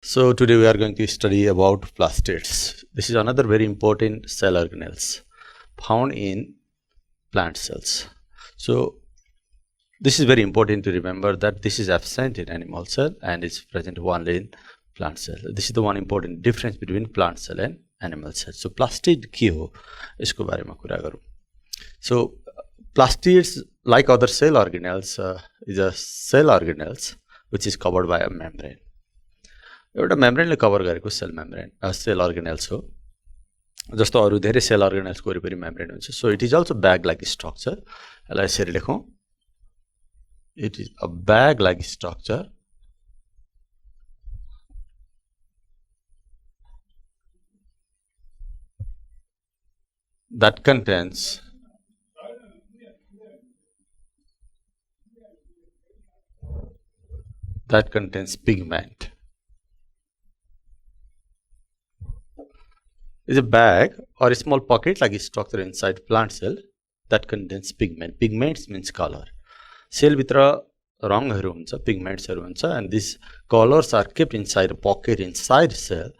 So today we are going to study about plastids. This is another very important cell organelles found in plant cells. So this is very important to remember that this is absent in animal cell and is present only in plant cell. This is the one important difference between plant cell and animal cell. So plastid के हो इसको बारे में कुरा गरौँ. So plastids, like other cell organelles, is a cell organelles which is covered by a membrane. एउटा मेम्ब्रेनले cover गरेको सेल मेम्ब्रेन सेल अर्गेनेल्स हो. जस्तो अरु धेरै सेल अर्गेनेल्सको वरिपरि मेम्ब्रेन हुन्छ. So it is also bag like structure. यसलाई यसरी लेखौँ. It is a bag like structure that contains pigment. Is a bag or a small pocket like a structure inside plant cell that contains pigment. Pigments means color. Cell भित्र रङहरु हुन्छ, pigmentsहरु हुन्छ, and these colors are kept inside a pocket inside cell,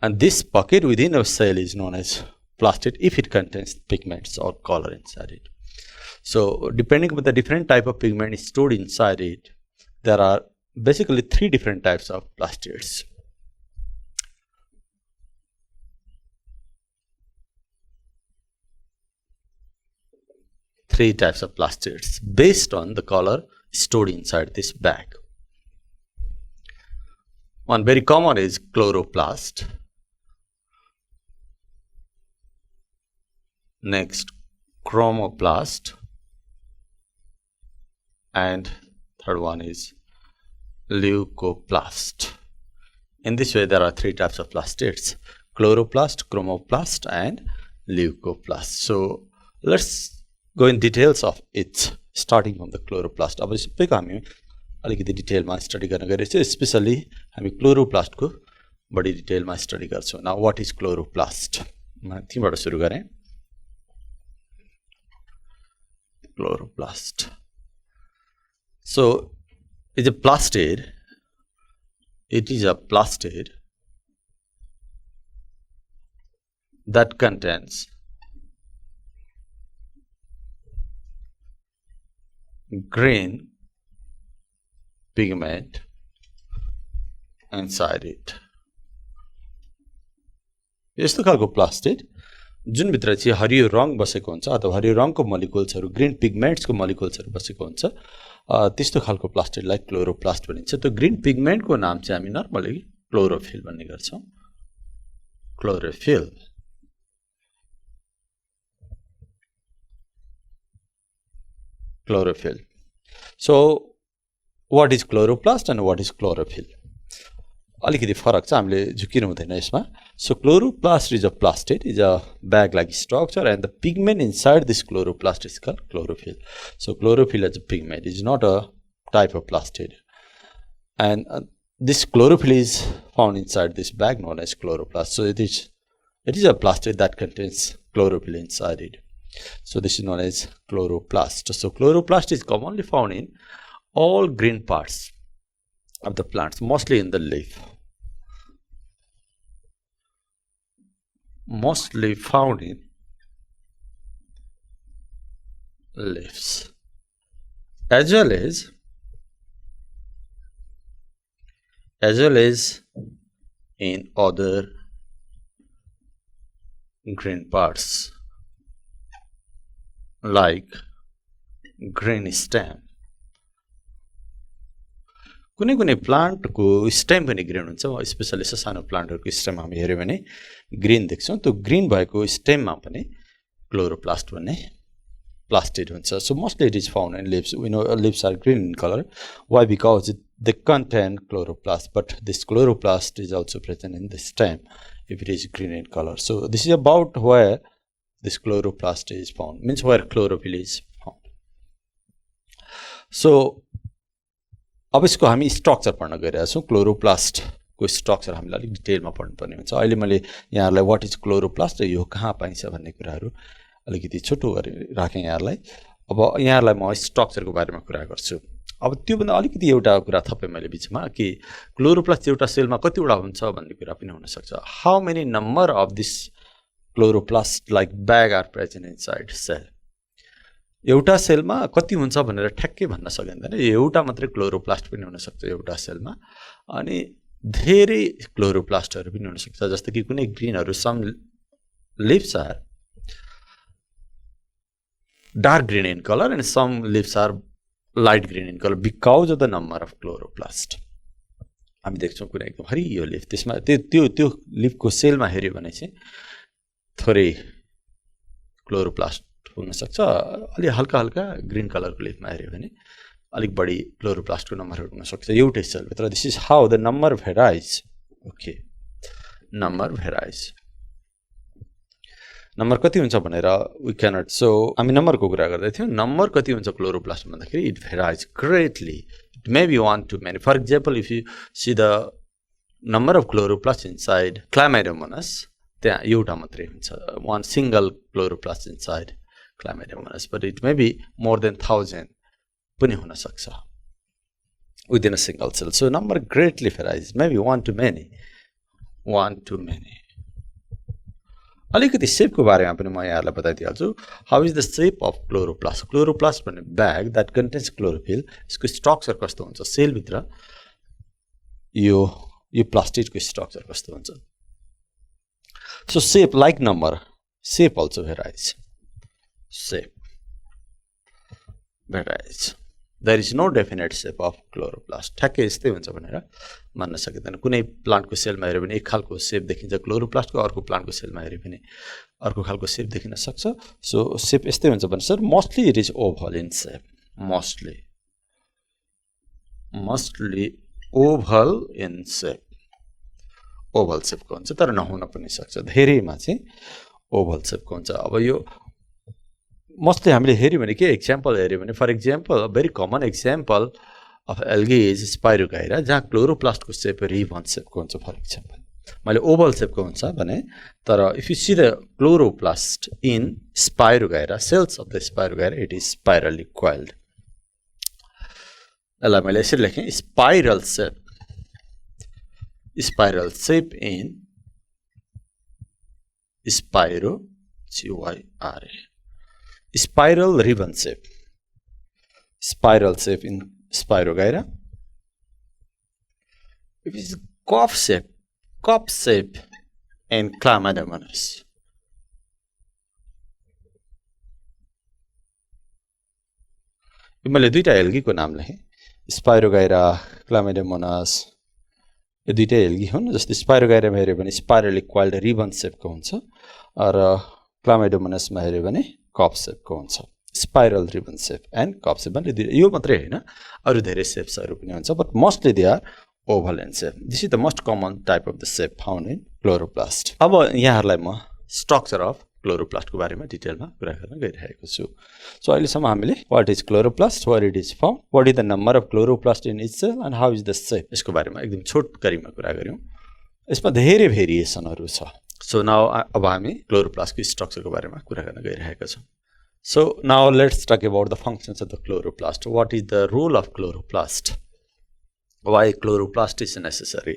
and this pocket within a cell is known as plastid if it contains pigments or color inside it. So depending on the different type of pigment stored inside it, there are basically three different types of plastids. Three types of plastids based on the color stored inside this bag. One very common is chloroplast. Next, chromaplast. And third one is LICOplast. In this way, there are three types of plastids: chloroplast, chromaplast, and LICOplast. So let's go in details of it, starting from the chloroplast. अब सबैको हामी अलिकति डिटेलमा study गर्न गइरहेछौँ. Specially हामी क्लोरोप्लास्टको बढी डिटेलमा study गर्छौँ. Now what is chloroplast? म त्यहीबाट सुरु गरेँ. Chloroplast. So it's a plastid. It is a plastid that contains green pigment inside it. यस्तो खालको प्लास्टिड जुन भित्र चाहिँ हरियो रङ बसेको हुन्छ अथवा हरियो रङको मोलिक्युल्सहरु, ग्रीन पिगमेन्ट्सको मोलिक्युल्सहरु बसेको हुन्छ, त्यस्तो खालको प्लास्टिडलाई क्लोरोप्लास्ट भनिन्छ. त्यो ग्रीन पिगमेन्टको नाम चाहिँ हामी नर्मली क्लोरोफिल भन्ने गर्छौं. Chlorophyll. Chlorophyll. So what is chloroplast and what is chlorophyll? अलिकति फरक छ, हामीले झुकिनु हुँदैन यसमा. So chloroplast is a plastid, is a bag like structure, and the pigment inside this chloroplast is called chlorophyll. So chlorophyll as a pigment is not a type of plastid, and this chlorophyll is found inside this bag known as chloroplast. So it is a plastid that contains chlorophyll inside it. So this is known as chloroplast. So chloroplast is commonly found in all green parts of the plants, mostly in the leaf. Mostly found in leaves, as well as in other green parts like green stem. कुनै कुनै प्लान्टको stem पनि green हुन्छ. Specially सानो प्लान्टहरुको stem हामी हेर्यो भने green देख्छौं. त्यो ग्रीन भएको स्टेममा पनि क्लोरोप्लास्ट भन्ने प्लास्टिड हुन्छ. So mostly it is found in leaves. We know leaves are green in color. Why? Because they contain chloroplast, but this chloroplast is also present in the stem if it is green in color. So this is about where this chloroplast is found, means where chlorophyll is found. So अब यसको हामी structure पढ्न गइरहेका छौं. Chloroplast को structure हामीले अलिक डिटेलमा पढ्नु पर्ने हुन्छ. अहिले मैले यहाँहरुलाई व्हाट इज क्लोरोप्लास्ट र यो कहाँ पाइन्छ भन्ने कुराहरु अलिकति छोटो गरी राखेँ यहाँहरुलाई. अब यहाँहरुलाई म स्ट्रक्चरको बारेमा कुरा गर्छु. अब त्योभन्दा अलिकति एउटा कुरा थपेँ मैले बिचमा कि क्लोरोप्लास्ट एउटा सेलमा कतिवटा हुन्छ भन्ने कुरा पनि हुनसक्छ. How many number of this chloroplast like bag are present inside cell. एउटा सेलमा कति हुन्छ भनेर ठ्याक्कै भन्न सकिँदैन. एउटा मात्रै क्लोरोप्लास्ट पनि हुनसक्छ एउटा सेलमा, अनि धेरै क्लोरोप्लास्टहरू पनि हुनसक्छ. जस्तो कि कुनै ग्रिनहरू some leaves are dark green in color and some leaves are light green in color because of the number of chloroplast. हामी देख्छौँ कुनै एकदम हरियो लिफ, त्यसमा त्यो लिफको सेलमा हेऱ्यो भने चाहिँ थोरै क्लोरोप्लास्ट हुनसक्छ. अलि हल्का ग्रीन कलरको लिफमा हेऱ्यो भने अलिक बढी क्लोरोप्लास्टको नम्बरहरू हुनसक्छ एउटै सेलभित्र. This is how the number varies. Okay, number varies. Number कति हुन्छ भनेर वी क्यानट. सो हामी नम्बरको कुरा गर्दै थियौँ. नम्बर कति हुन्छ क्लोरोप्लास्ट भन्दाखेरि it varies greatly. It may be 1 to many. For example, if you see the number of chloroplast inside chlamydomonas, त्यहाँ एउटा मात्रै हुन्छ, 1 single chloroplast inside chlamydomonas, but it may be more than 1000 पनि हुनसक्छ within a single cell. So number greatly varies, may be 1 to many. 1 to many. अलिकति सेपको बारेमा पनि म यहाँहरूलाई बताइदिइहाल्छु. How is the shape of chloroplast. Chloroplast भन्ने bag that contains chlorophyll, यसको स्ट्रक्चर कस्तो हुन्छ, सेलभित्र यो प्लास्टिडको स्ट्रक्चर कस्तो हुन्छ. So shape like number, shape also varies. Shape varies. There is no definite shape of chloroplast. ठ्याक्कै यस्तै हुन्छ भनेर मान्न सकिँदैन. कुनै प्लान्टको सेलमा हेऱ्यो भने एक खालको सेप देखिन्छ क्लोरोप्लास्टको, अर्को प्लान्टको सेलमा हेऱ्यो भने अर्को खालको सेप देखिन सक्छ. सो सेप यस्तै हुन्छ भने sir mostly it is oval in shape. Mostly oval in shape. Oval सेपको हुन्छ, तर नहुन पनि सक्छ. धेरैमा चाहिँ ओभल सेपको हुन्छ. अब यो मोस्टली हामीले हेऱ्यौँ भने के एक्जाम्पल हेऱ्यो भने, for example very common example of algae is spirogyra, जहाँ क्लोरोप्लास्टको सेप रिबन सेपको हुन्छ. फर इक्जाम्पल मैले ओभल सेपको हुन्छ भने, तर if you see the chloroplast in spirogyra, cells of the spirogyra, it is spirally coiled. यसलाई मैले यसरी लेखेँ, spiral shape. Spiral shape in spiro, CYRA. Spiral ribbon shape. Spiral shape in Spirogyra. It is cup shape in Chlamydomonas. मैले दुईटा एल्गीको नाम लेखेँ, spirogyra, Chlamydomonas. यो दुईटा algae हुन्. जस्तै स्पाइरोगाइरामा हेऱ्यो भने स्पाइरली कोइल्ड रिबन सेपको हुन्छ, र क्लामाइडोमोनासमा हेऱ्यो भने कप सेपको हुन्छ. Spiral ribbon shape and cup shape भन्ने यो मात्रै होइन, अरू धेरै सेप्सहरू पनि हुन्छ, but mostly they are oval in shape. This is the most common type of the shape found in chloroplast. अब यहाँहरूलाई म स्ट्रक्चर अफ क्लोरोप्लास्टको बारेमा डिटेलमा कुरा गर्न गइरहेको छु. सो अहिलेसम्म हामीले what is chloroplast, where it is found, what is the number of chloroplast in each cell, and how is the shape, यसको बारेमा एकदम छोटकरीमा कुरा गऱ्यौँ. यसमा धेरै भेरिएसनहरू छ. सो नाउ अब हामी क्लोरोप्लास्टको स्ट्रक्चरको बारेमा कुरा गर्न गइरहेका छौँ. So now let's talk about the functions of the chloroplast. What is the role of chloroplast? Why chloroplast is necessary?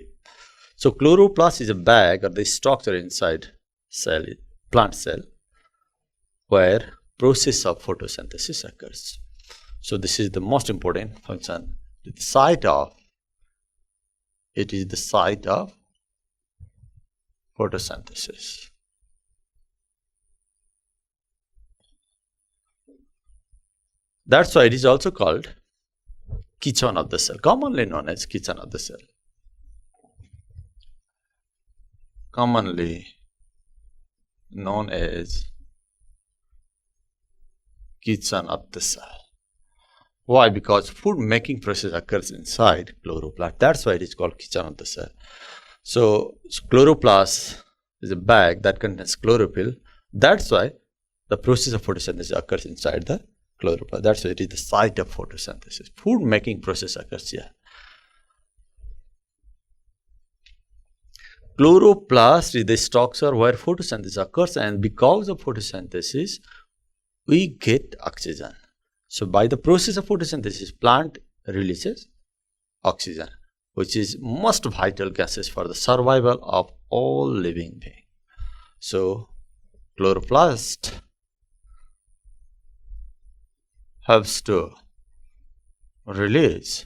So chloroplast is a bag or the structure inside cell, plant cell, where process of photosynthesis occurs. So this is the most important function. It is the site of photosynthesis. That's why it is also called kitchen of the cell, commonly known as kitchen of the cell. Commonly known as kitchen of the cell. Why? Because food making process occurs inside chloroplast. That's why it is called kitchen of the cell. So chloroplast is a bag that contains chlorophyll. That's why the process of photosynthesis occurs inside the chloroplast. That's why it is the site of photosynthesis. Food making process occurs here. Chloroplast is the structure where photosynthesis occurs, and because of photosynthesis, we get oxygen. So by the process of photosynthesis, plant releases oxygen, which is most vital gases for the survival of all living beings. So chloroplast helps to release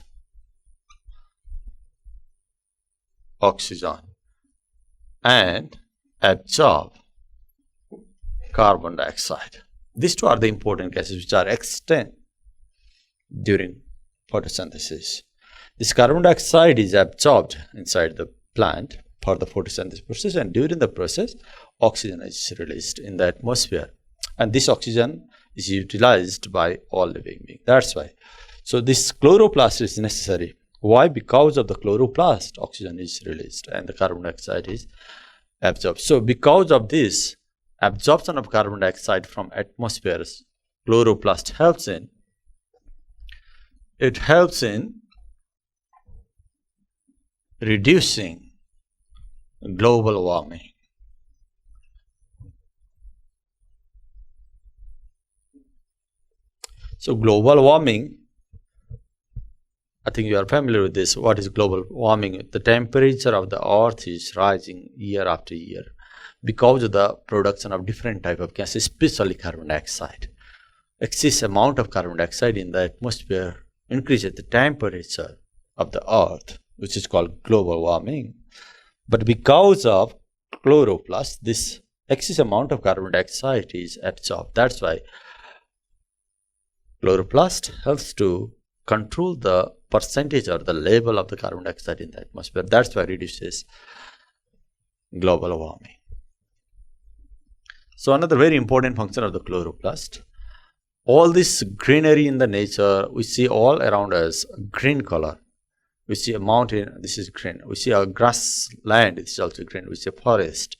oxygen and absorb carbon dioxide. These two are the important gases which are extant during photosynthesis. This carbon dioxide is absorbed inside the plant for the photosynthesis process, and during the process oxygen is released in the atmosphere, and this oxygen is utilized by all living beings. That's why. So this chloroplast is necessary. Why? Because of the chloroplast, oxygen is released and the carbon dioxide is absorbed. So because of this absorption of carbon dioxide from atmospheres, chloroplast helps in reducing global warming. So global warming, I think you are familiar with this. What is global warming? The temperature of the earth is rising year after year because of the production of different type of gases, especially carbon dioxide. Excess amount of carbon dioxide in the atmosphere increases the temperature of the earth, which is called global warming. But because of chloroplast, this excess amount of carbon dioxide is absorbed. That's why chloroplast helps to control the percentage or the level of the carbon dioxide in the atmosphere. That's why it reduces global warming. So another very important function of the chloroplast, all this greenery in the nature, we see all around us green color. We see a mountain, this is green. We see a grassland, this is also green. We see a forest,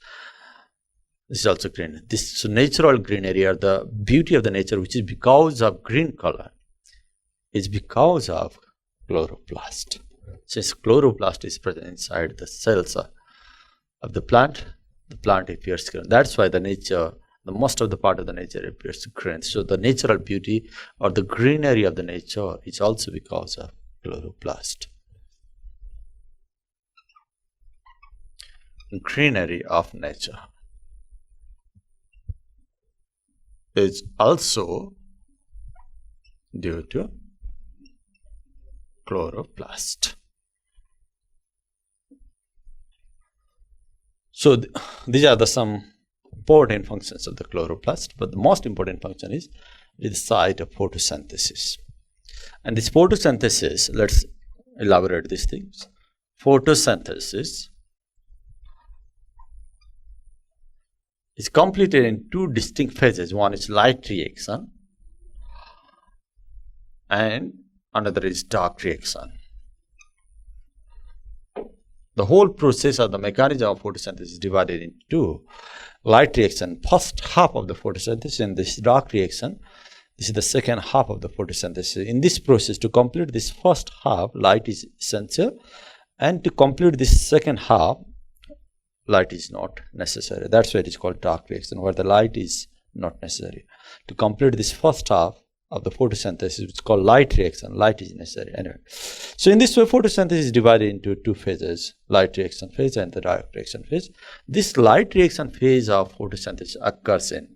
this is also green. This natural greenery or the beauty of the nature, which is because of green color, is because of chloroplast. Since chloroplast is present inside the cells of the plant appears green. That's why the nature, the most of the part of the nature appears green. So the natural beauty or the greenery of the nature is also because of chloroplast. Greenery of nature is also due to chloroplast. So these are some important functions of the chloroplast, but the most important function is the site of photosynthesis. And this photosynthesis, let's elaborate these things. Photosynthesis is completed in two distinct phases. One is light reaction and another is dark reaction. The whole process of the mechanism of photosynthesis is divided into two. Light reaction, first half of the photosynthesis, and this dark reaction, this is the second half of the photosynthesis. In this process, to complete this first half, light is essential, and to complete this second half, light is not necessary. That's why it is called dark reaction, where the light is not necessary. To complete this first half of the photosynthesis, which is called light reaction, light is necessary. Anyway, so in this way, photosynthesis is divided into two phases, light reaction phase and the dark reaction phase. This light reaction phase of photosynthesis occurs in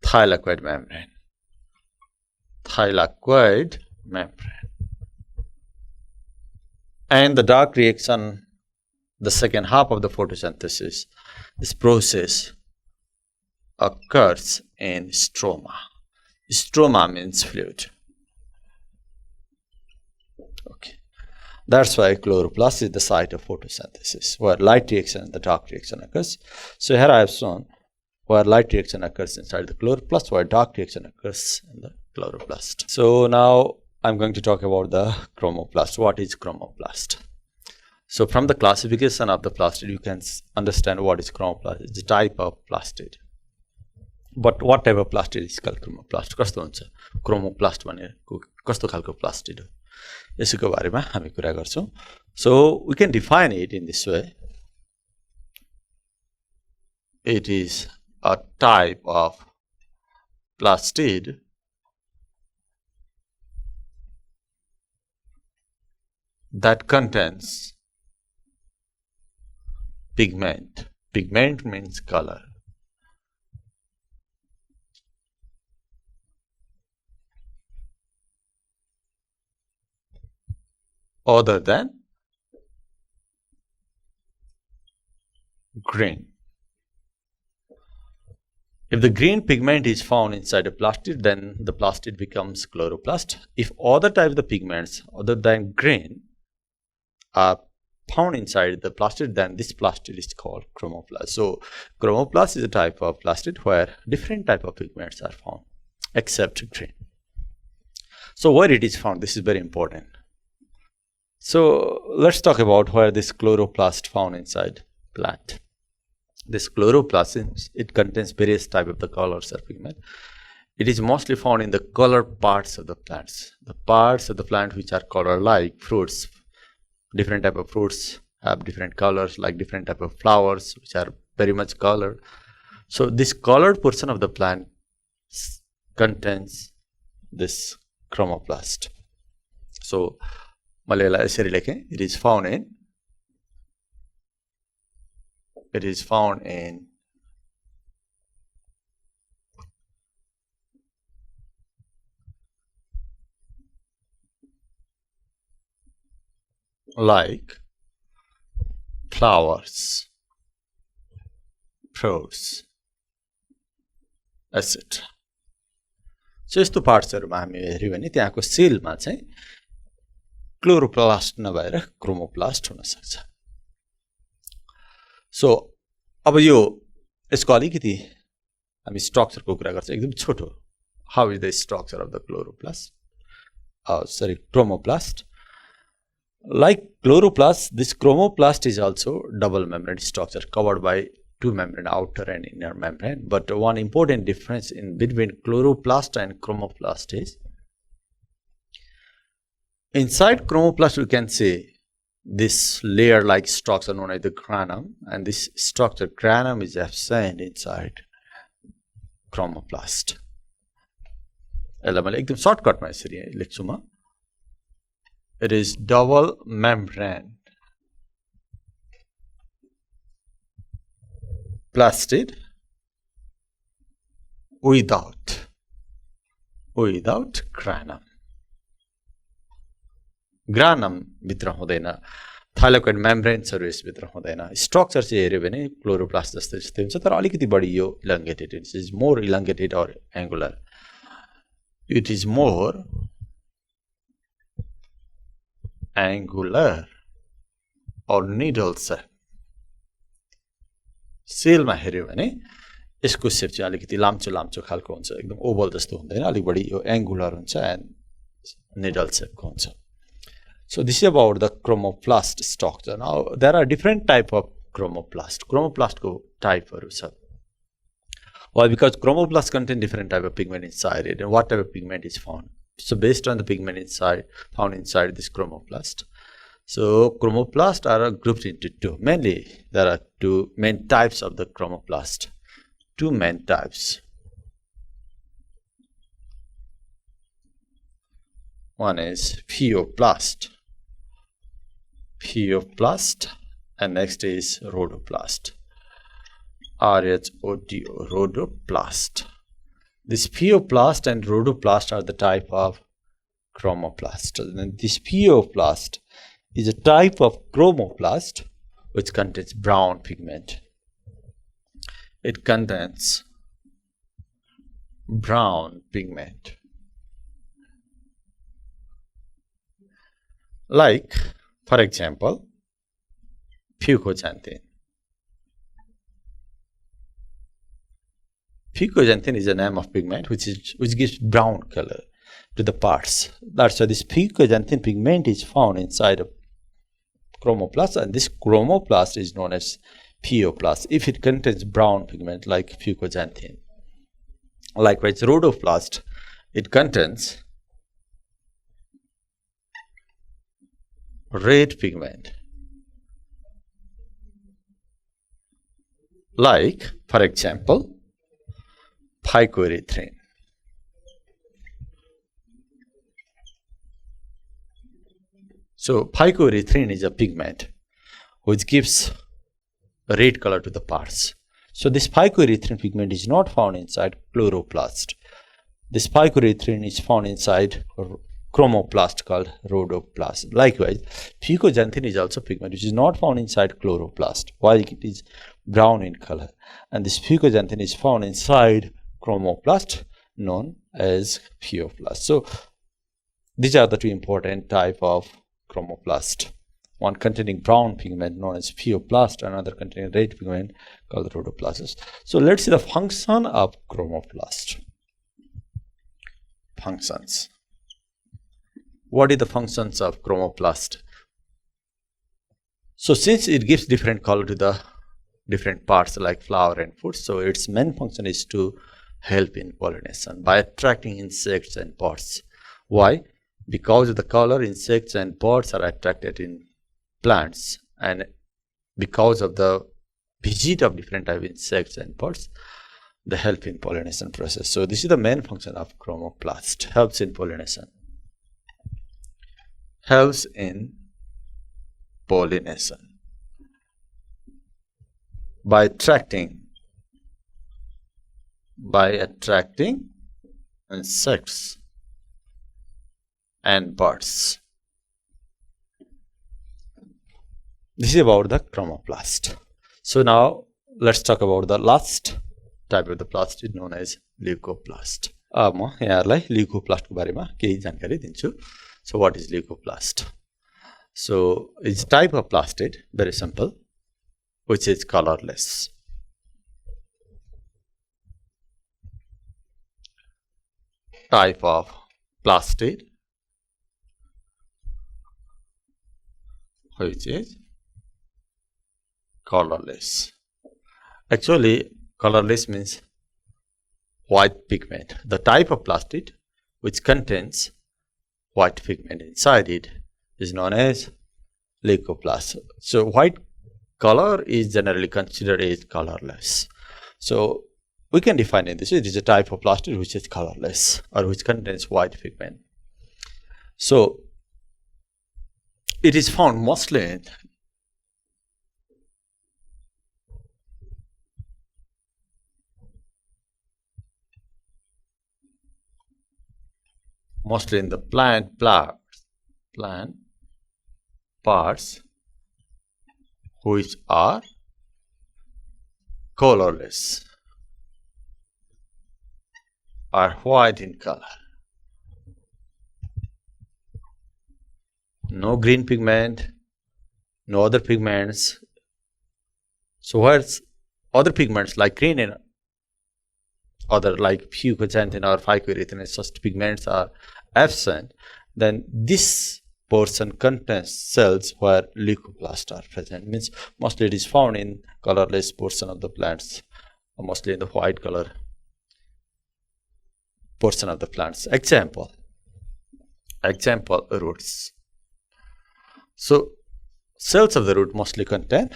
thylakoid membrane. Thylakoid membrane. And the dark reaction, the second half of the photosynthesis, this process occurs in stroma. Stroma means fluid. Okay, that's why chloroplast is the site of photosynthesis, where light reaction and the dark reaction occurs. So here I have shown where light reaction occurs inside the chloroplast, where dark reaction occurs in the chloroplast. So now I'm going to talk about the chromoplast. What is chromoplast? So from the classification of the plastid, you can understand what is chromoplast. It's a type of plastid. But what type of plastid is called chromoplast? कस्तो हुन्छ chromoplast भनेर कस्तो खालको plastid हो यसको बारेमा हामी कुरा गर्छौं. So we can define it in this way. It is a type of plastid that contains pigment. Pigment means color. Other than green. If the green pigment is found inside a plastid, then the plastid becomes chloroplast. If other type of the pigments other than green are found inside the plastid, then this plastid is called chromoplast. So chromoplast is a type of plastid where different type of pigments are found except green. So where it is found, this is very important. So let's talk about where this chloroplast found inside plant. This chloroplast, it contains various type of the colors or pigment. It is mostly found in the color parts of the plants. The parts of the plant which are color like fruits. Different type of fruits have different colors, like different type of flowers which are very much colored. So this colored portion of the plant contains this chromoplast. So it is found in like flowers, fruits, etc. So यस्तो पार्ट्सहरुमा हामी हेर्यौं भने त्यहाँको सेलमा चाहिँ chloroplast नभएर chromoplast हुन सक्छ. सो अब यो यसको अलिकति हामी स्ट्रक्चरको कुरा गर्छौं, एकदम छोटो. How is the structure of the chromoplast? Like chloroplast, this chromoplast is also double membrane structure covered by two membrane, outer and inner membrane. But one important difference in between chloroplast and chromoplast is inside chromoplast you can see this layer like structure known as the granum, and this structure granum is absent inside chromoplast. यसलाई मैले एकदम सर्टकटमा यसरी लेख्छु म. It is double membrane plastid without granum. Granum भित्र हुँदैन, thylakoid मेम्ब्रेन्सहरु yes भित्र हुँदैन. स्ट्रक्चर चाहिँ हेर्यो भने क्लोरोप्लास्ट जस्तै हुन्छ, तर अलिकति बढी यो elongated. It is more elongated or angular. It is more angular or needle shape. सेलमा हेर्यो भने यसको शेप चाहिँ अलिकति लाम्चो खालको हुन्छ, एकदम ओभल जस्तो हुँदैन, अलि बढी यो एंगुलर हुन्छ एन्ड निडल शेपको हुन्छ. So this is about the chromoplast structure. Now there are different type of chromoplast. Chromoplast को typeहरु छ. Why? Because chromoplast contain different type of pigment inside it, and what type of pigment is found. So based on the pigment found inside this chromoplast. So chromoplast are grouped into two. Mainly there are two main types of the chromoplast. Two main types. One is pheoplast, and next is rhodoplast. RHODO, rhodoplast. This pheoplast and rhodoplast are the type of chromoplast. And this pheoplast is a type of chromoplast which contains brown pigment. It contains brown pigment. Like, for example, fucoxanthin. Fucoxanthin is a name of pigment which gives brown color to the parts. That's why this fucoxanthin pigment is found inside a chromoplast, and this chromoplast is known as pheoplast if it contains brown pigment like fucoxanthin. Likewise, rhodoplast, it contains red pigment. Like, for example, phycoerythrin. So phycoerythrin is a pigment which gives a red color to the parts. So this phycoerythrin pigment is not found inside chloroplast. This phycoerythrin is found inside chromoplast called rhodoplast. Likewise, fucoxanthin is also pigment which is not found inside chloroplast, while it is brown in color. And this fucoxanthin is found inside chromoplast, known as pheoplast. So these are the two important type of chromoplast. One containing brown pigment known as pheoplast, another containing red pigment called rhodoplast. So let's see the function of chromoplast. Functions. What are the functions of chromoplast? So since it gives different color to the different parts like flower and fruit, so its main function is to help in pollination by attracting insects and birds. Why? Because of the color, insects and birds are attracted in plants, and because of the visit of different type of insects and birds, they help in pollination process. So this is the main function of chromoplast, helps in pollination. Helps in pollination by attracting insects and birds. This is about the chromoplast. So now let's talk about the last type of the plast is known as LICOplast. म यहाँहरुलाई LICOplast को बारेमा केही जानकारी दिन्छु. So what is LICOplast? So it's a type of plastid, very simple, which is colorless. Type of plastid which is colorless. Actually, colorless means white pigment. The type of plastid which contains white pigment inside it is known as LICOplast. So white color is generally considered as colorless. So we can define it this way: it is a type of plastid which is colorless or which contains white pigment. So it is found mostly in the plant parts which are colorless or white in color. No green pigment, no other pigments. So whereas other pigments like green and other like fucoxanthin or phycoerythrin, such pigments are absent, then this portion contains cells where LICOplast are present. Means mostly it is found in colorless portion of the plants, mostly in the white color portion of the plants. Example, roots. So cells of the root mostly contain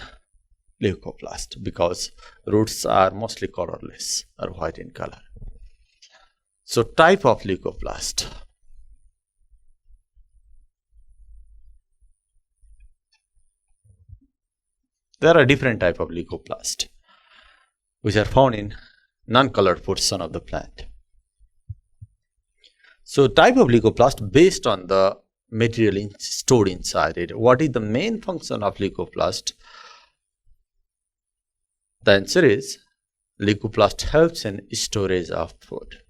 LICOplast because roots are mostly colorless or white in color. So type of LICOplast. There are different type of LICOplast which are found in non-colored portion of the plant. So type of LICOplast based on the material stored inside it. What is the main function of LICOplast? The answer is LICOplast helps in storage of food.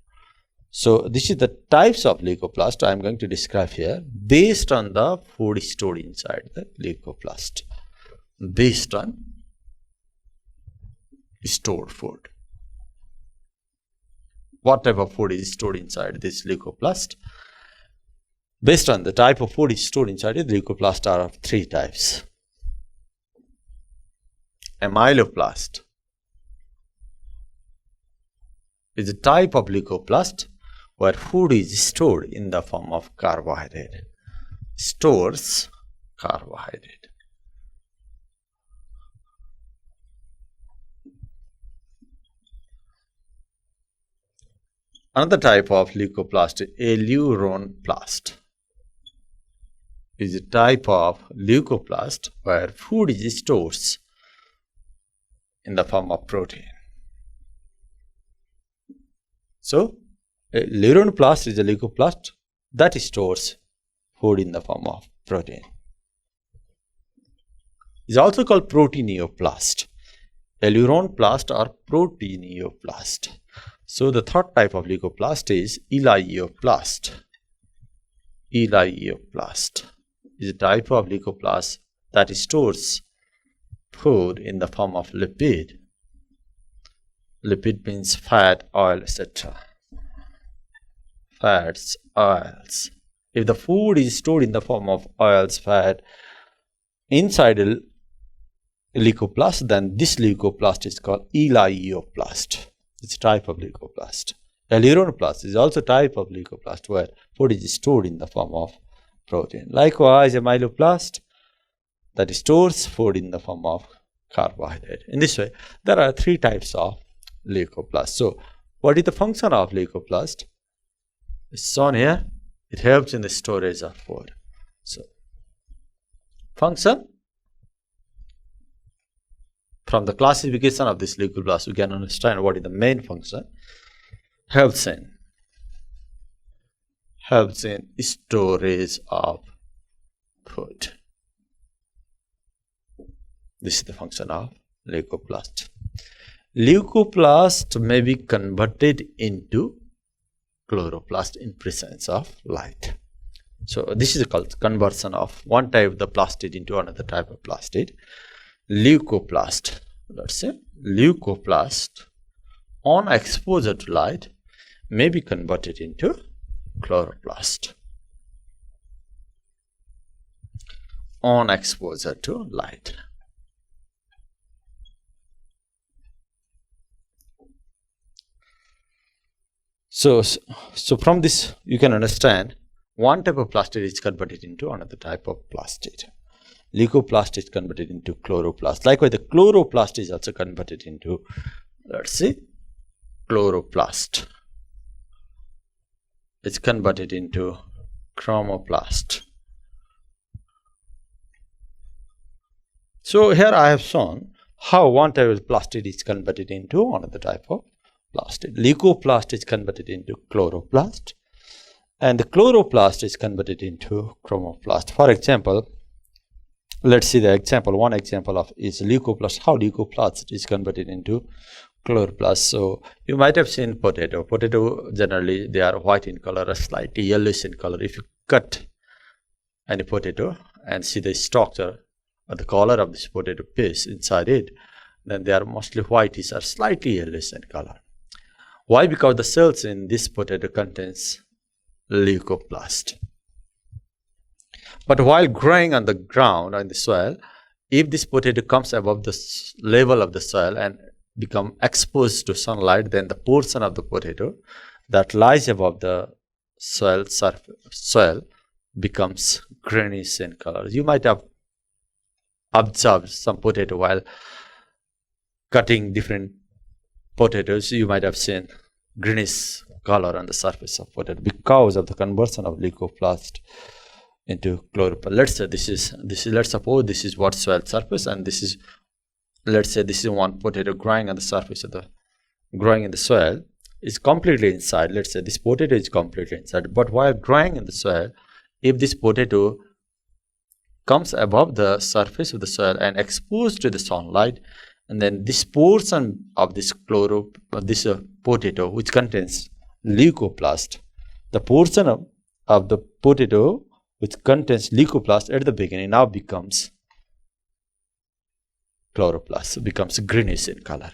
So this is the types of LICOplast I am going to describe here based on the food stored inside the LICOplast. Based on stored food. What type of food is stored inside this LICOplast? Based on the type of food is stored inside it, LICOplast are of three types. Amyloplast is a type of LICOplast where food is stored in the form of carbohydrate. Stores carbohydrate. Another type of LICOplast is aleuronplast. is a type of leucoplast where food is stored in the form of protein. So, a Chromaplast is a leucoplast that stores food in the form of protein. It is also called proteineoplast, Chromaplast or proteineoplast. So, the third type of leucoplast is LICOplast. LICOplast is a type of leucoplast that stores food in the form of lipid. Lipid means fat, oil, etc. Fats, oils. If the food is stored in the form of oils, fat, inside a leucoplast, then this leucoplast is called LICOplast. It's a type of leucoplast. Chromaplast is also a type of leucoplast where food is stored in the form of protein. Likewise, a myeloplast that stores food in the form of carbohydrate. In this way, there are three types of leucoplast. So, what is the function of leucoplast? It's shown here. It helps in the storage of food. So, function. From the classification of this leucoplast, we can understand what is the main function. Helps in storage of food. This is the function of leucoplast. Leucoplast may be converted into chloroplast in presence of light. So this is called conversion of one type of the plastid into another type of plastid. Leucoplast, let's say leucoplast on exposure to light may be converted into chloroplast on exposure to light. So from this you can understand one type of plastid is converted into another type of plastid. Leucoplast is converted into chloroplast. Likewise, the chloroplast is also converted into, let's say, chloroplast. It's converted into chromaplast. So here I have shown how one type of plastid is converted into another type of plastid. Leucoplast is converted into chloroplast, and the chloroplast is converted into chromaplast. For example, let's see the example. One example of is leucoplast. How leucoplast is converted into chloroplast. So you might have seen potato. Potato generally they are white in color, or slightly yellowish in color. If you cut any potato and see the structure or the color of this potato piece inside it, then they are mostly whitish or slightly yellowish in color. Why? Because the cells in this potato contains leucoplast. But while growing on the ground or in the soil, if this potato comes above the level of the soil and become exposed to sunlight, then the portion of the potato that lies above the soil becomes greenish in color. You might have observed some potato while cutting different potatoes. You might have seen greenish color on the surface of potato because of the conversion of leucoplast into chlorophyll. Let's say let's suppose this is what soil surface, and this is, let's say this is one potato growing on the surface of growing in the soil is completely inside. Let's say this potato is completely inside, but while growing in the soil, if this potato comes above the surface of the soil and exposed to the sunlight, and then this portion of this potato which contains leucoplast, the portion of the potato which contains leucoplast at the beginning now becomes chloroplast, becomes greenish in color.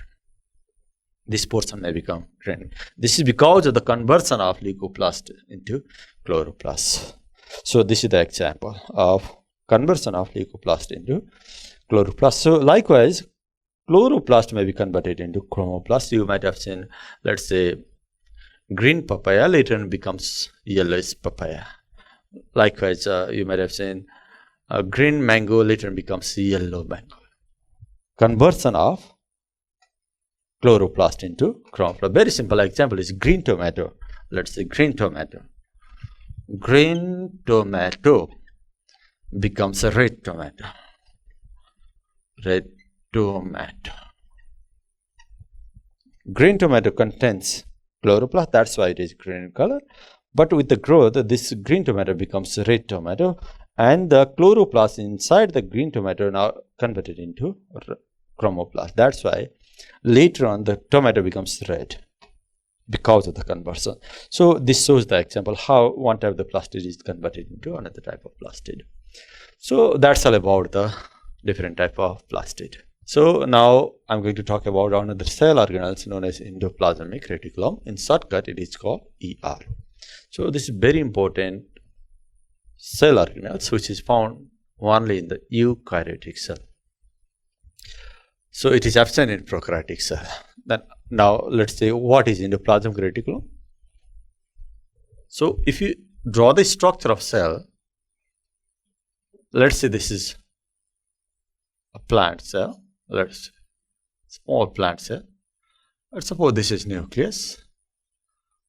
This portion may become green. This is because of the conversion of leucoplast into chloroplast. So this is the example of conversion of leucoplast into chloroplast. So likewise, chloroplast may be converted into chromaplast. You might have seen, let's say, green papaya later on becomes yellowish papaya. Likewise, you might have seen a green mango later on becomes yellow mango. Conversion of chloroplast into chromaplast. Very simple example is green tomato. Let's say green tomato. Green tomato. becomes a red tomato. Red tomato. Green tomato contains chloroplast, that's why it is green in color. But with the growth, this green tomato becomes a red tomato, and the chloroplast inside the green tomato now converted into chromaplast. That's why later on the tomato becomes red because of the conversion. So this shows the example how one type of the plastid is converted into another type of plastid. So that's all about the different type of plastid. So now I'm going to talk about another cell organelles known as endoplasmic reticulum. In shortcut, it is called ER. So this is very important cell organelles which is found only in the eukaryotic cell. So it is absent in prokaryotic cell. Then now let's say what is endoplasmic reticulum. So if you draw the structure of cell, let's say this is a plant cell. Let's say small plant cell. Let's suppose this is nucleus.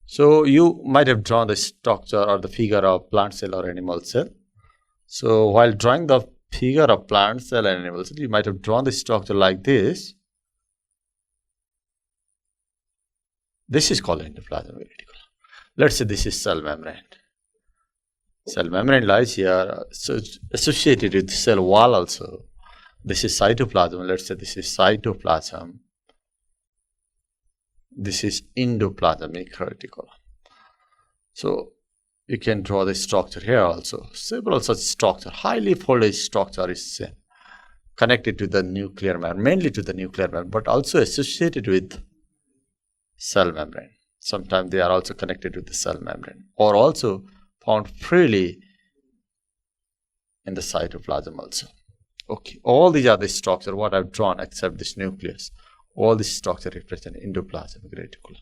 So you might have drawn the structure or the figure of plant cell or animal cell. So while drawing the figure of plant cell and animal cell, you might have drawn the structure like this. This is called endoplasmic reticulum. Let's say this is cell membrane. Cell membrane lies here, so associated with the cell wall also. This is cytoplasm. Let's say this is cytoplasm. This is endoplasmic reticulum. So you can draw the structure here also. Several such structure, highly folded structure is connected to the nuclear membrane, mainly to the nuclear membrane, but also associated with cell membrane. Sometimes they are also connected with the cell membrane, or also found freely in the cytoplasm also. Okay, all these are the structure what I've drawn except this nucleus. All this structure represent endoplasmic reticulum.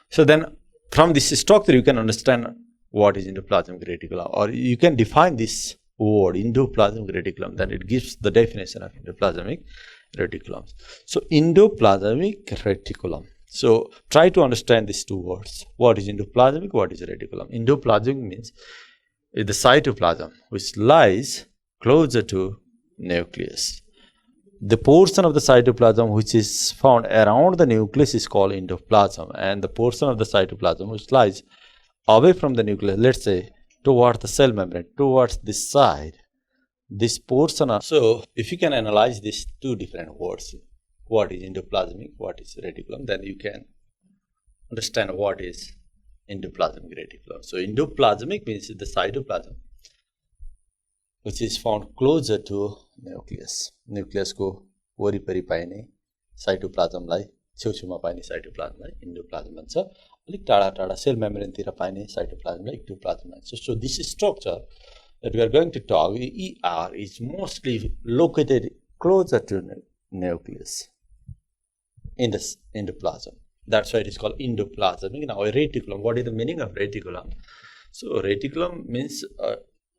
So then from this structure you can understand what is endoplasmic reticulum, or you can define this word endoplasmic reticulum, then it gives the definition of endoplasmic reticulum. So endoplasmic reticulum. So try to understand these two words. What is endoplasmic? What is reticulum? Endoplasmic means the cytoplasm which lies closer to nucleus. The portion of the cytoplasm which is found around the nucleus is called endoplasm, and the portion of the cytoplasm which lies away from the nucleus, let's say towards the cell membrane, towards this side, this portion of, so if you can analyze these two different words, what is endoplasmic, what is reticulum, then you can understand what is endoplasmic reticulum. So endoplasmic means the cytoplasm which is found closer to nucleus. Nucleus को वरिपरि पाइने साइटोप्लाज्मलाई छेउछेउमा पाइने साइटोप्लाज्मलाई एन्डोप्लाज्म भन्छ. अलिक टाढा टाढा cell membrane तिर पाइने साइटोप्लाज्मलाई एक्टोप्लाज्म भन्छ. So this structure that we are going to talk, ER, is mostly located closer to nucleus in the endoplasm. That's why it is called endoplasmic. Now a reticulum, what is the meaning of reticulum? So reticulum means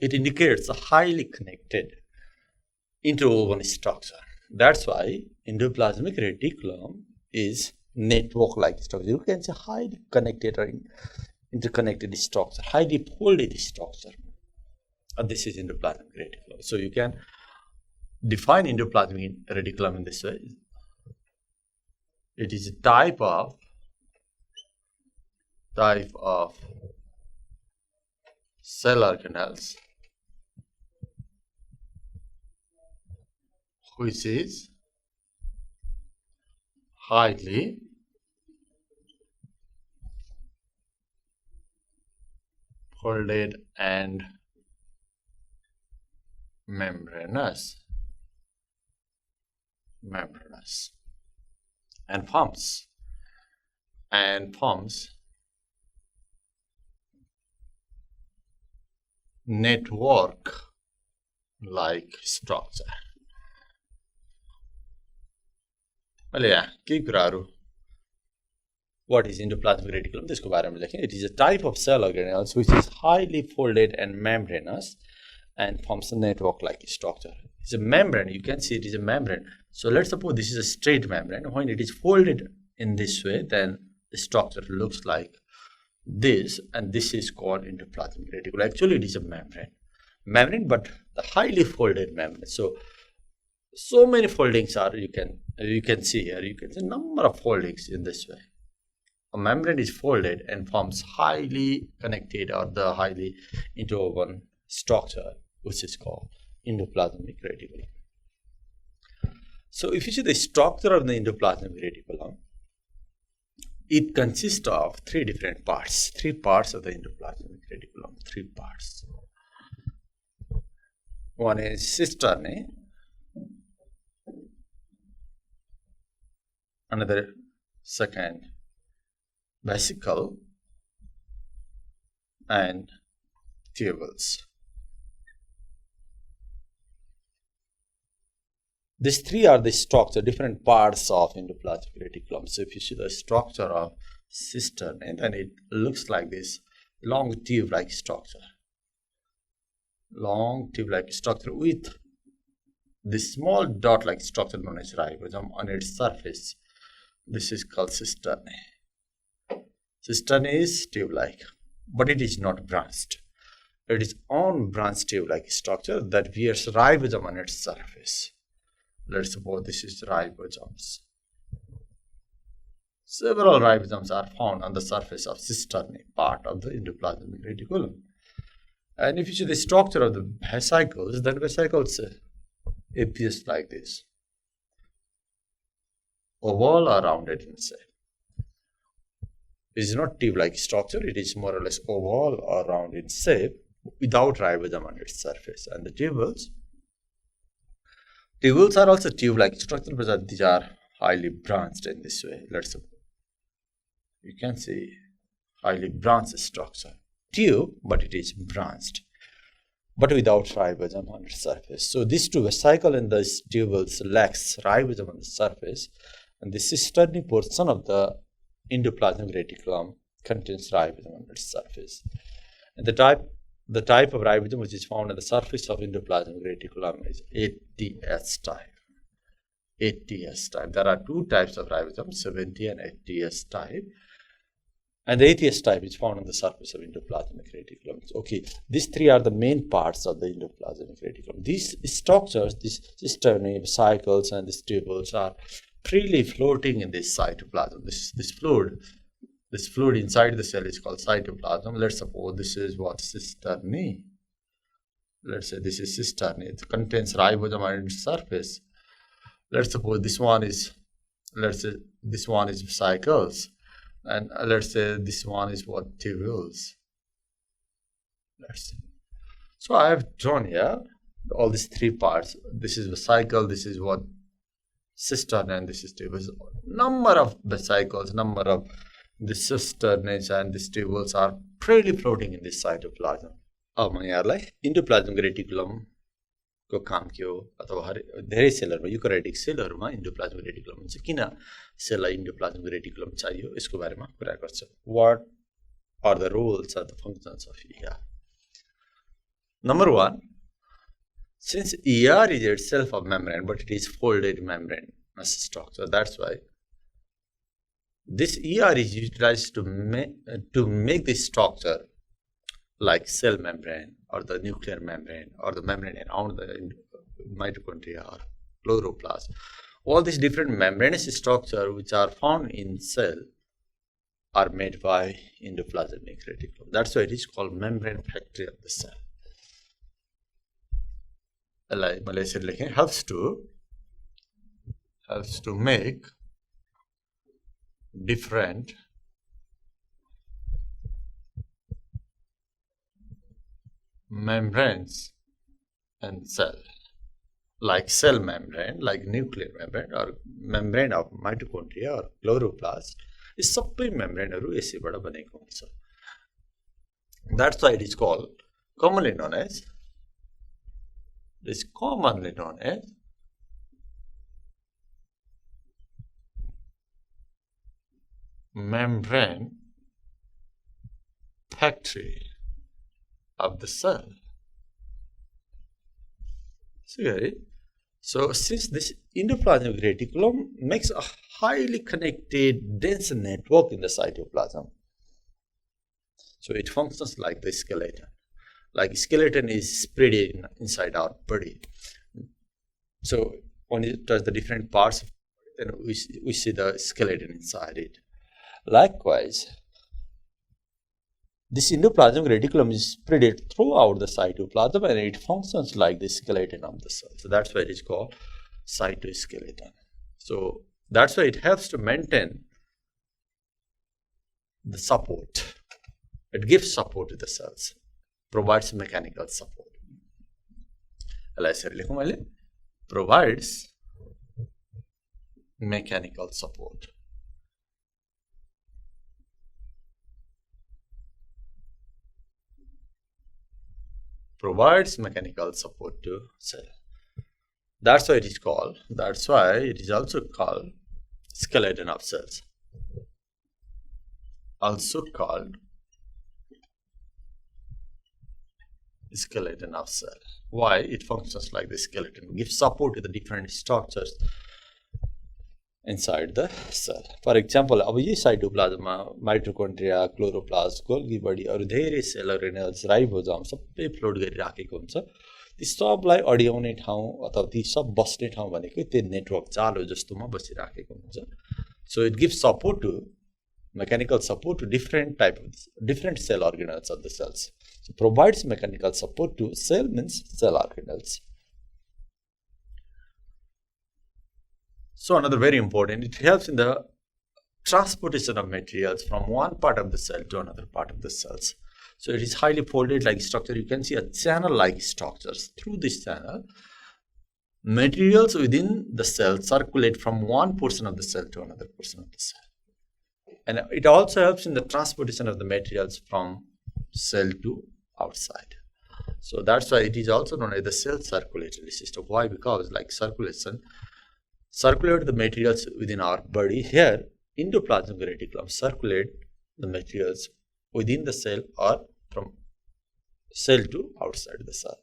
it indicates a highly connected interwoven structure. That's why endoplasmic reticulum is network-like structure. You can say highly connected or interconnected structure, highly folded structure. This is endoplasmic reticulum. So you can define endoplasmic reticulum in this way. It is a type of cell organelles which is highly folded and membranous and forms network like structure. Well, yeah, what is endoplasmic reticulum? This it is a type of cell organelles which is highly folded and membranous and forms a network like structure. It's a membrane, you can see it is a membrane. So let's suppose this is a straight membrane. When it is folded in this way, then the structure looks like this, and this is called endoplasmic reticulum. Actually, it is a membrane. membrane, but the highly folded membrane. So many foldings are, you can see here, you can see number of foldings in this way. A membrane is folded and forms highly connected or the highly interwoven structure, which is called endoplasmic reticulum. So if you see the structure of the endoplasmic reticulum, it consists of three different parts. Three parts of the endoplasmic reticulum. Three parts. One is cisternae, another second vesicle, and tubules. These three are the structure, different parts of endoplasmic reticulum. So if you see the structure of cisternae, then it looks like this long tube-like structure. Long tube-like structure with this small dot-like structure known as ribosome on its surface. This is called cisternae. Cisternae is tube-like, but it is not branched. It is unbranched tube-like structure that bears ribosome on its surface. Let's suppose this is ribosomes. Several ribosomes are found on the surface of cisternae, part of the endoplasmic reticulum. And if you see the structure of the vesicles, then vesicles appears like this. Oval or rounded in shape. It is not tube-like structure, it is more or less oval or round in shape without ribosome on its surface. And the tubules are also tube-like structure, but these are highly branched in this way. Let's suppose you can see highly branched structure. Tube, but it is branched, but without ribosome on its surface. So these two, vesicle and the tubules, lacks ribosome on the surface, and the cisternae portion of the endoplasmic reticulum contains ribosome on its surface. And the type of ribosome which is found on the surface of endoplasmic reticulum is ATS type. ATS type. There are two types of ribosome, 70 and ATS type. And the ATS type is found on the surface of endoplasmic reticulum. Okay, these three are the main parts of the endoplasmic reticulum. These structures, these cisternae, vesicles, and these tubules are freely floating in this cytoplasm. This fluid inside the cell is called cytoplasm. Let's suppose this is what cisternae. Let's say this is cisternae. It contains ribosome on its surface. Let's suppose this one is vesicles, and let's say this one is what, tubules. Let's see. So I have drawn here all these three parts. This is vesicle, this is what cisternae, and this is tubules. Number of vesicles, number of the cisternae and these tubules are freely floating in this cytoplasm. अब म यहाँलाई endoplasmic reticulum को काम के हो अथवा धेरै सेलहरुमा eukaryotic सेलहरुमा endoplasmic reticulum हुन्छ, किन सेललाई endoplasmic reticulum चाहियो, यसको बारेमा कुरा गर्छ. What are the roles or the functions of ER? Number one, since ER is itself a membrane, but it is folded membrane as a structure, that's why this ER is utilized to make this structure like cell membrane or the nuclear membrane or the membrane around the mitochondria or chloroplast. All these different membranous structures which are found in cell are made by endoplasmic reticulum. That's why it is called membrane factory of the cell. Helps to make different membranes in cell, like cell membrane, like nuclear membrane, or membrane of mitochondria or chloroplast. Is सबै membraneहरु यसैबाट बनेको हुन्छ. That's why it is called commonly known as membrane factory of the cell. See, so since this endoplasmic reticulum makes a highly connected dense network in the cytoplasm, so it functions like the skeleton. like skeleton is spread inside our body. So when you touch the different parts, then we see the skeleton inside it. Likewise, this endoplasmic reticulum is spread throughout the cytoplasm and it functions like the skeleton of the cell. So that's why it is called cytoskeleton. So that's why it helps to maintain the support. It gives support to the cells, provides mechanical support. Provides mechanical support. Provides mechanical support to cell. That's why it is called, that's why it is also called skeleton of cells. Also called skeleton of cell. Why? It functions like the skeleton, gives support to the different structures inside the cell. For example, अब ये साइटोप्लाज्ममा mitochondria, chloroplast, Golgi बडी अरु धेरै cell अर्गेनल्स, ribosome सबै float गरिराखेको हुन्छ। ती सबलाई अड्याउने ठाउँ अथवा ती सब बस्ने ठाउँ भनेको त्यो नेटवर्क जालो जस्तोमा बसिराखेको हुन्छ। So it gives support to mechanical support to different cell organelles of the cells. So provides mechanical support to cell means cell organelles. So another very important, it helps in the transportation of materials from one part of the cell to another part of the cells. So it is highly folded like structure. You can see a channel like structures. Through this channel, materials within the cell circulate from one portion of the cell to another portion of the cell. And it also helps in the transportation of the materials from cell to outside. So that's why it is also known as the cell circulatory system. Why? Because like circulate the materials within our body. Here, endoplasmic reticulum circulate the materials within the cell or from cell to outside the cell.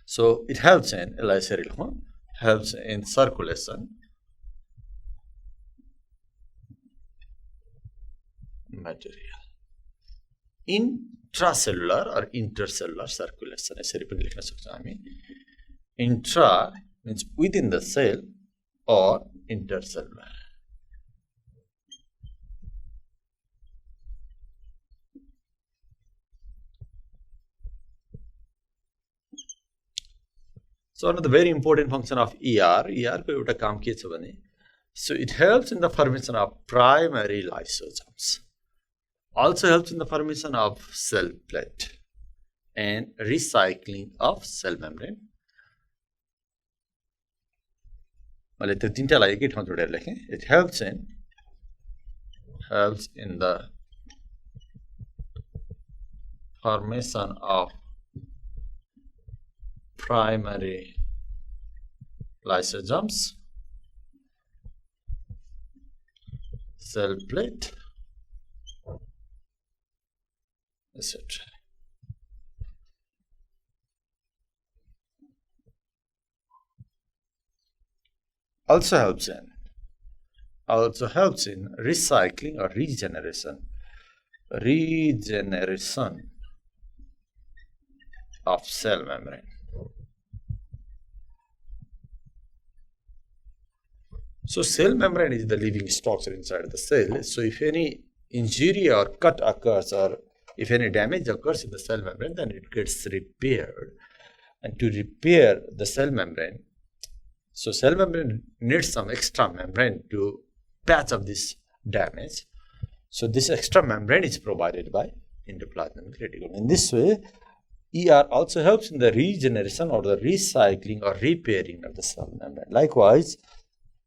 So it helps in circulation material. Intracellular or intercellular circulation. Intra means within the cell or intercellular. So another very important function of ER को एउटा काम के छ भने, so it helps in the formation of primary lysosomes. Also helps in the formation of cell plate and recycling of cell membrane. मैले त्यो तीनटालाई एकै ठाउँ जोडेर लेखेँ. It helps in the formation of primary lysosomes, cell plate, etc. Also helps in recycling or regeneration of cell membrane. So cell membrane is the living structure inside the cell. So if any injury or cut occurs or if any damage occurs in the cell membrane, then it gets repaired. And to repair the cell membrane, so cell membrane needs some extra membrane to patch up this damage. So this extra membrane is provided by endoplasmic reticulum. In this way, ER also helps in the regeneration or the recycling or repairing of the cell membrane. Likewise,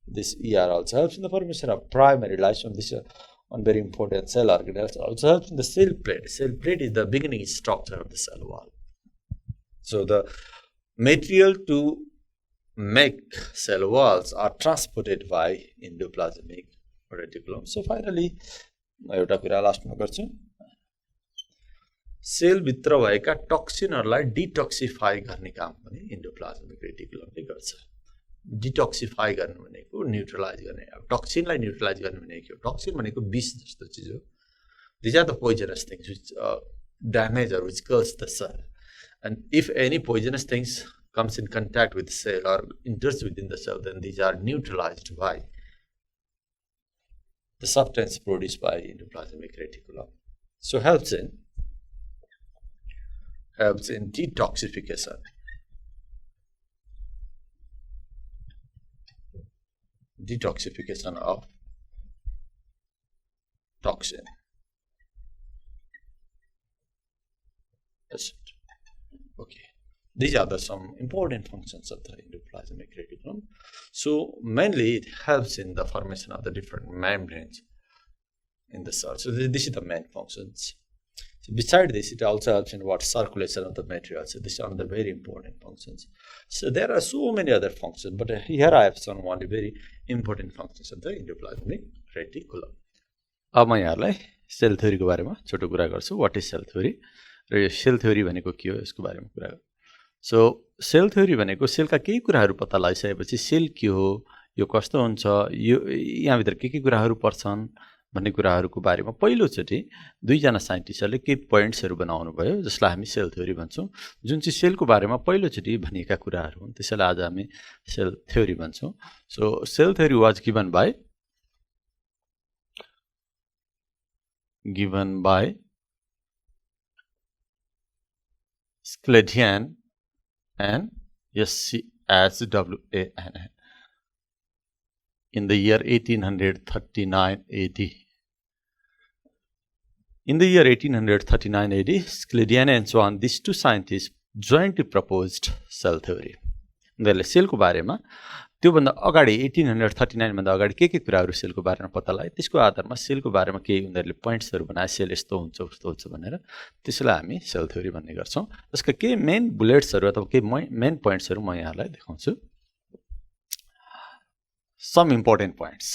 this ER also helps in the formation of primary lysosome. This is one very important cell organelle. Also helps in the cell plate. Cell plate is the beginning structure of the cell wall. So the material to make cell walls are transported by endoplasmic reticulum. So finally, एउटा कुरा लास्टमा गर्छु. Cell भित्र भएका टक्सिनहरुलाई detoxify गर्ने काम पनि endoplasmic रेटिकुलमले गर्छ. डिटक्सिफाई गर्नु भनेको न्यूट्रलाइज गर्ने. अब टक्सिनलाई न्यूट्रलाइज गर्नु भनेको टक्सिन भनेको विष जस्तो चीज हो. These are the poisonous things which damage or which kills the cell. And if any poisonous things comes in contact with the cell or enters within the cell, then these are neutralized by the substance produced by endoplasmic reticulum. So helps in detoxification. Detoxification of toxin. That's it. Okay. These are some important functions of the endoplasmic reticulum. So mainly it helps in the formation of the different membranes in the cell. So this is the main functions. So beside this, it also helps in what circulation of the material. So these are the very important functions. So there are so many other functions, but here I have shown one very important functions of the endoplasmic reticulum. अब म यहाँलाई cell थ्योरीको बारेमा छोटो कुरा गर्छु. What is cell theory र यो cell theory भनेको के हो यसको बारेमा कुरा गर्छु. सो सेल थ्योरी भनेको सेलका केही कुराहरू पत्ता लगाइसकेपछि सेल के हो, यो कस्तो हुन्छ, यो यहाँभित्र के कुराहरू पर्छन् भन्ने कुराहरूको बारेमा पहिलोचोटि दुईजना साइन्टिस्टहरूले केही पोइन्ट्सहरू बनाउनु भयो जसलाई हामी सेल थ्योरी भन्छौँ, जुन चाहिँ सेलको बारेमा पहिलोचोटि भनिएका कुराहरू हुन्. त्यसैलाई आज हामी सेल थ्योरी भन्छौँ. So cell theory was given by Schledian and SCSWANN in the year 1839 AD. In the year 1839 AD, Schledian and so on, these two scientists jointly proposed cell theory. उनीहरूले सेलको बारेमा त्योभन्दा अगाडि 1839 भन्दा अगाडि के कुराहरू सेलको बारेमा पत्ता लगाए, त्यसको आधारमा सेलको बारेमा केही उनीहरूले पोइन्ट्सहरू बनाए, सेल यस्तो हुन्छ उस्तो हुन्छ भनेर. त्यसैलाई हामी सेल थ्योरी भन्ने गर्छौँ. त्यसका केही मेन बुलेट्सहरू अथवा केही मेन पोइन्ट्सहरू म यहाँलाई देखाउँछु. Some important points.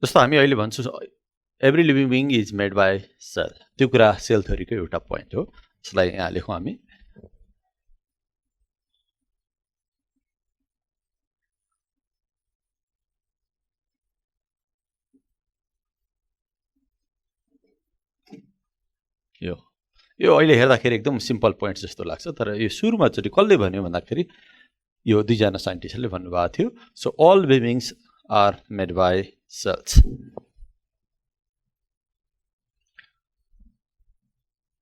जस्तो हामी अहिले भन्छौँ every living being is made by cell. त्यो कुरा सेल थ्योरीको एउटा पोइन्ट हो. यसलाई यहाँ लेखौँ हामी. यो अहिले हेर्दाखेरि एकदम सिम्पल पोइन्ट जस्तो लाग्छ, तर यो सुरुमा चोटि कसले भन्यो भन्दाखेरि यो दुईजना साइन्टिस्टहरूले भन्नुभएको थियो. So all livings are made by cells.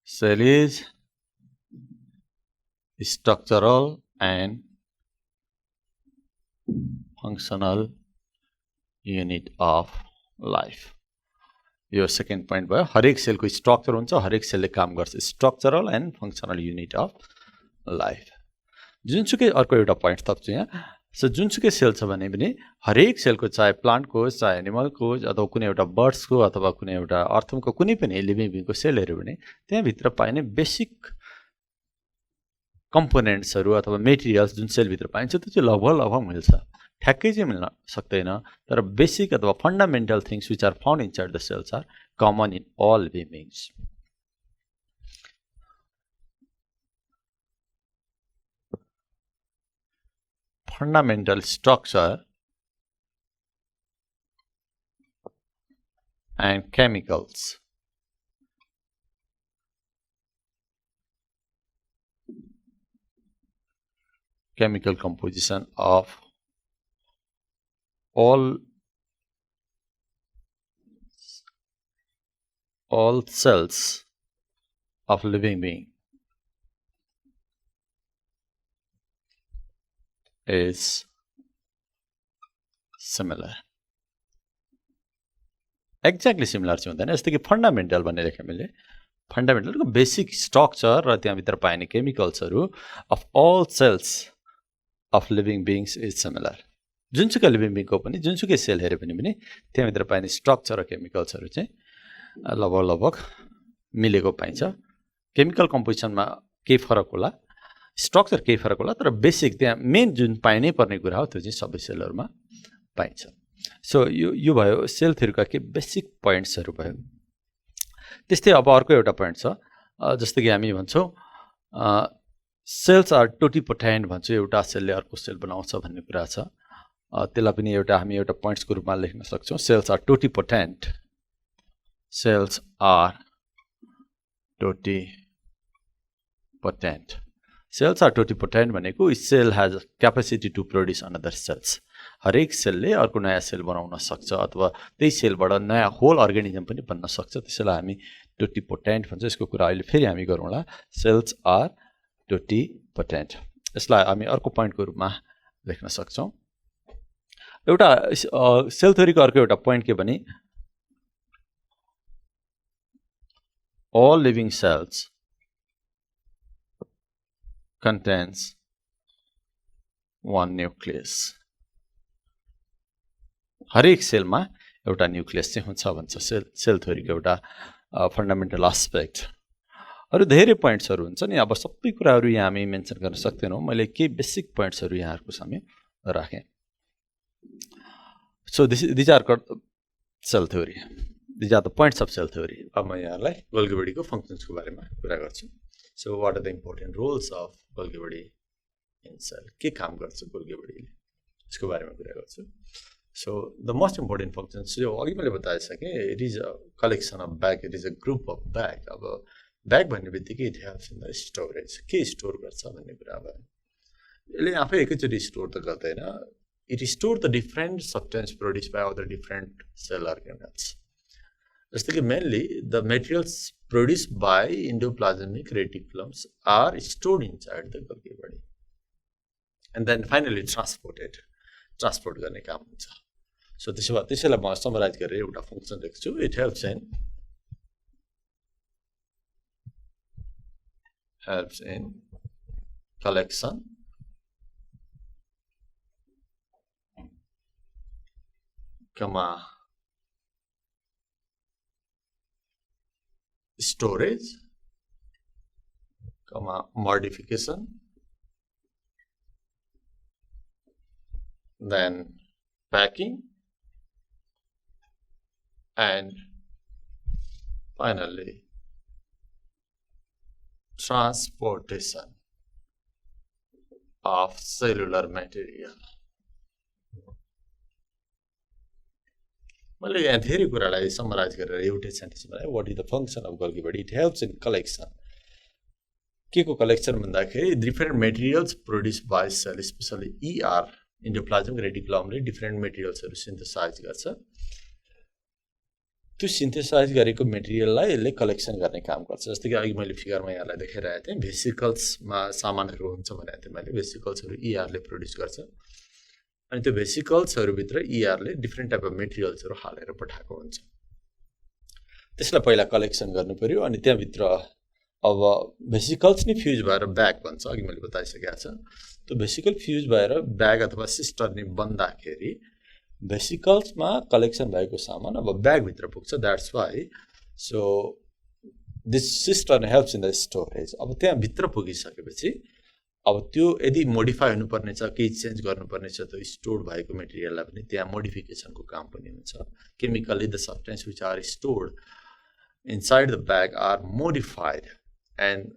Cell is structural and functional unit of life. यो सेकेन्ड पोइन्ट भयो. हरेक सेलको स्ट्रक्चर हुन्छ, हरेक सेलले काम गर्छ. Structural and functional unit of life. जुनसुकै अर्को एउटा पोइन्ट थप्छु यहाँ. सो जुनसुकै सेल छ भने पनि हरेक सेलको, चाहे प्लान्टको होस्, चाहे एनिमलको होस्, अथवा कुनै एउटा बर्ड्सको अथवा कुनै एउटा अर्थमको कुनै पनि लिभिङ बिङको सेलहरू भने त्यहाँभित्र पाइने बेसिक कम्पोनेन्ट्सहरू अथवा मेटेरियल्स जुन सेलभित्र पाइन्छ त्यो चाहिँ लगभग मिल्छ. ठ्याक्कै चाहिँ मिल्न सक्दैन, तर बेसिक अथवा fundamental things which are found inside the cells are common in all living beings. Fundamental structure and chemicals. Chemical composition of all cells of living being is similar. Exactly similar चाहिँ हुँदैन. जस्तो कि fundamental भन्ने लेखेँ मैले. फन्डामेन्टलको basic structure र त्यहाँभित्र पाइने केमिकल्सहरू of all cells of living beings is similar. जुनसुकै लिभिङ बिङको पनि जुनसुकै सेल हेऱ्यो भने पनि त्यहाँभित्र पाइने स्ट्रक्चर र केमिकल्सहरू चाहिँ लगभग मिलेको पाइन्छ. केमिकल कम्पोजिसनमा केही फरक होला, स्ट्रक्चर केही फरक होला, तर बेसिक त्यहाँ मेन जुन पाइनै पर्ने कुरा हो त्यो चाहिँ सबै सेलहरूमा पाइन्छ. सो यो भयो सेल थ्योरीका केही बेसिक पोइन्ट्सहरू भयो. त्यस्तै अब अर्को एउटा पोइन्ट छ, जस्तो कि हामी भन्छौँ सेल्स आर टोटिपोटेन्ट भन्छ एउटा सेलले अर्को सेल बनाउँछ भन्ने कुरा छ त्यसलाई पनि हामी एउटा पोइन्ट्सको रूपमा लेख्न सक्छौं cells are totipotent cells are totipotent भनेको cell has capacity to produce another cells हरेक सेलले अर्को नयाँ सेल बनाउन सक्छ अथवा त्यही सेलबाट नयाँ होल अर्गानिजम पनि बन्न सक्छ त्यसैलाई हामी टोटिपोटेन्ट भन्छ यसको कुरा अहिले फेरि हामी गरौँला सेल्स आर टोटिपोटेन्ट यसलाई हामी अर्को पोइन्टको रूपमा लेख्न सक्छौं एउटा सेल थ्योरीको अर्को एउटा पोइन्ट के भने all living cells contains one nucleus हरेक सेलमा एउटा न्यूक्लियस चाहिँ हुन्छ भन्छ सेल थ्योरीको एउटा फन्डामेन्टल एस्पेक्ट अरु धेरै पोइन्ट्सहरु हुन्छ नि अब सबै कुराहरु यहाँ हामी मेन्सन गर्न सक्दैनौं मैले केही बेसिक पोइन्ट्सहरु यहाँहरुको सामु राखे सो these are cell theory these are the points of cell theory अब म यहाँलाई गोल्गी बडीको फंक्शन्स को बारेमा कुरा गर्छु so what are the important roles of Golgi body in cell के काम गर्छ गोल्गी बडीले यसको बारेमा कुरा गर्छु So the most important functions जो अघि मैले बताइसके it is a collection of bag it is a group of bag अब bag भन्ने बित्तिकै it helps in the storage के स्टोर गर्छ भन्ने कुरा भयो यसले आफै एकैचोटी स्टोर त गर्दैन it stores the different substance produced by other different cell organelles जस्तै कि mainly the materials produced by endoplasmic reticulums are stored inside the Golgi body and then finally transport गर्ने काम हुन्छ So त्यसैलाई म समराइज गरेर एउटा फंक्सन लेख्छु it helps in collection storage modification then packing and finally transportation of cellular material मैले यहाँ धेरै कुरालाई समराइज गरेर एउटै सेन्टेन्समा बनाए what is the function of Golgi body it helps in collection के को कलेक्सन भन्दाखेरि different materials produce by cell specially ER endoplasmic रेटिकुलमले डिफरेन्ट मटेरियल्सहरु सिन्थेसाइज गर्छ त्यो सिन्थेसाइज गरेको मटेरियललाई यसले कलेक्सन गर्ने काम गर्छ जस्तै कि अघि मैले फिगरमा यहाँलाई देखाइरहेको थिएँ भेसिकल्समा सामानहरु हुन्छ भनेको थिएँ मैले भेसिकल्सहरु ER ले प्रोड्युस गर्छ अनि त्यो भेसिकल्सहरु भित्र ER ले डिफरेन्ट टाइप अफ मटेरियल्सहरु हालेर पठाएको हुन्छ त्यसलाई पहिला कलेक्सन गर्नु पर्यो अनि त्यहाँ भित्र अब भेसिकल्स नि फ्यूज भएर ब्याग बन्छ अघि मैले बताइसकेको छु त्यो भेसिकल फ्यूज भएर ब्याग अथवा सिस्टर नि बन्दाखेरि भेसिकल्समा कलेक्सन भएको सामान अब ब्याग भित्र पुग्छ that's why so this sister helps in the storage अब त्यहाँ भित्र पुगिसकेपछि अब त्यो यदि मोडिफाई हुनुपर्ने छ केही चेन्ज गर्नुपर्ने छ त्यो स्टोर्ड भएको मटेरियललाई पनि त्यहाँ मोडिफिकेसनको काम पनि हुन्छ chemically the substance which are stored inside the bag are modified and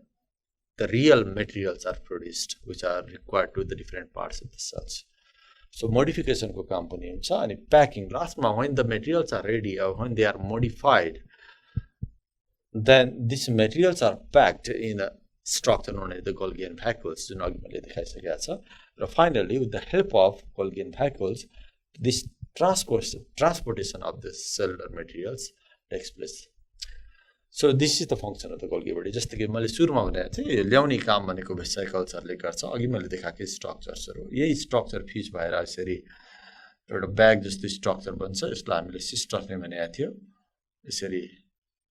the real materials are produced which are required to the different parts of the cells so modification ko kaam pani huncha ani packing last ma when the materials are ready or when they are modified then these materials are packed in a structure known as the Golgi vacuoles जुन अघि मैले देखाइसकेको छ र finally with the help of Golgi vacuoles this transportation of the cellular materials takes place So this is the function of the Golgi body जस्तो कि मैले सुरुमा भनेको थिएँ ल्याउने काम भनेको भेसिकल्सहरुले गर्छ अघि मैले देखाएको स्ट्रक्चर्सहरु यही स्ट्रक्चर फ्यूज भएर यसरी एउटा ब्याग जस्तो स्ट्रक्चर बन्छ यसलाई हामीले सिस्टर नै भनेको थियो यसरी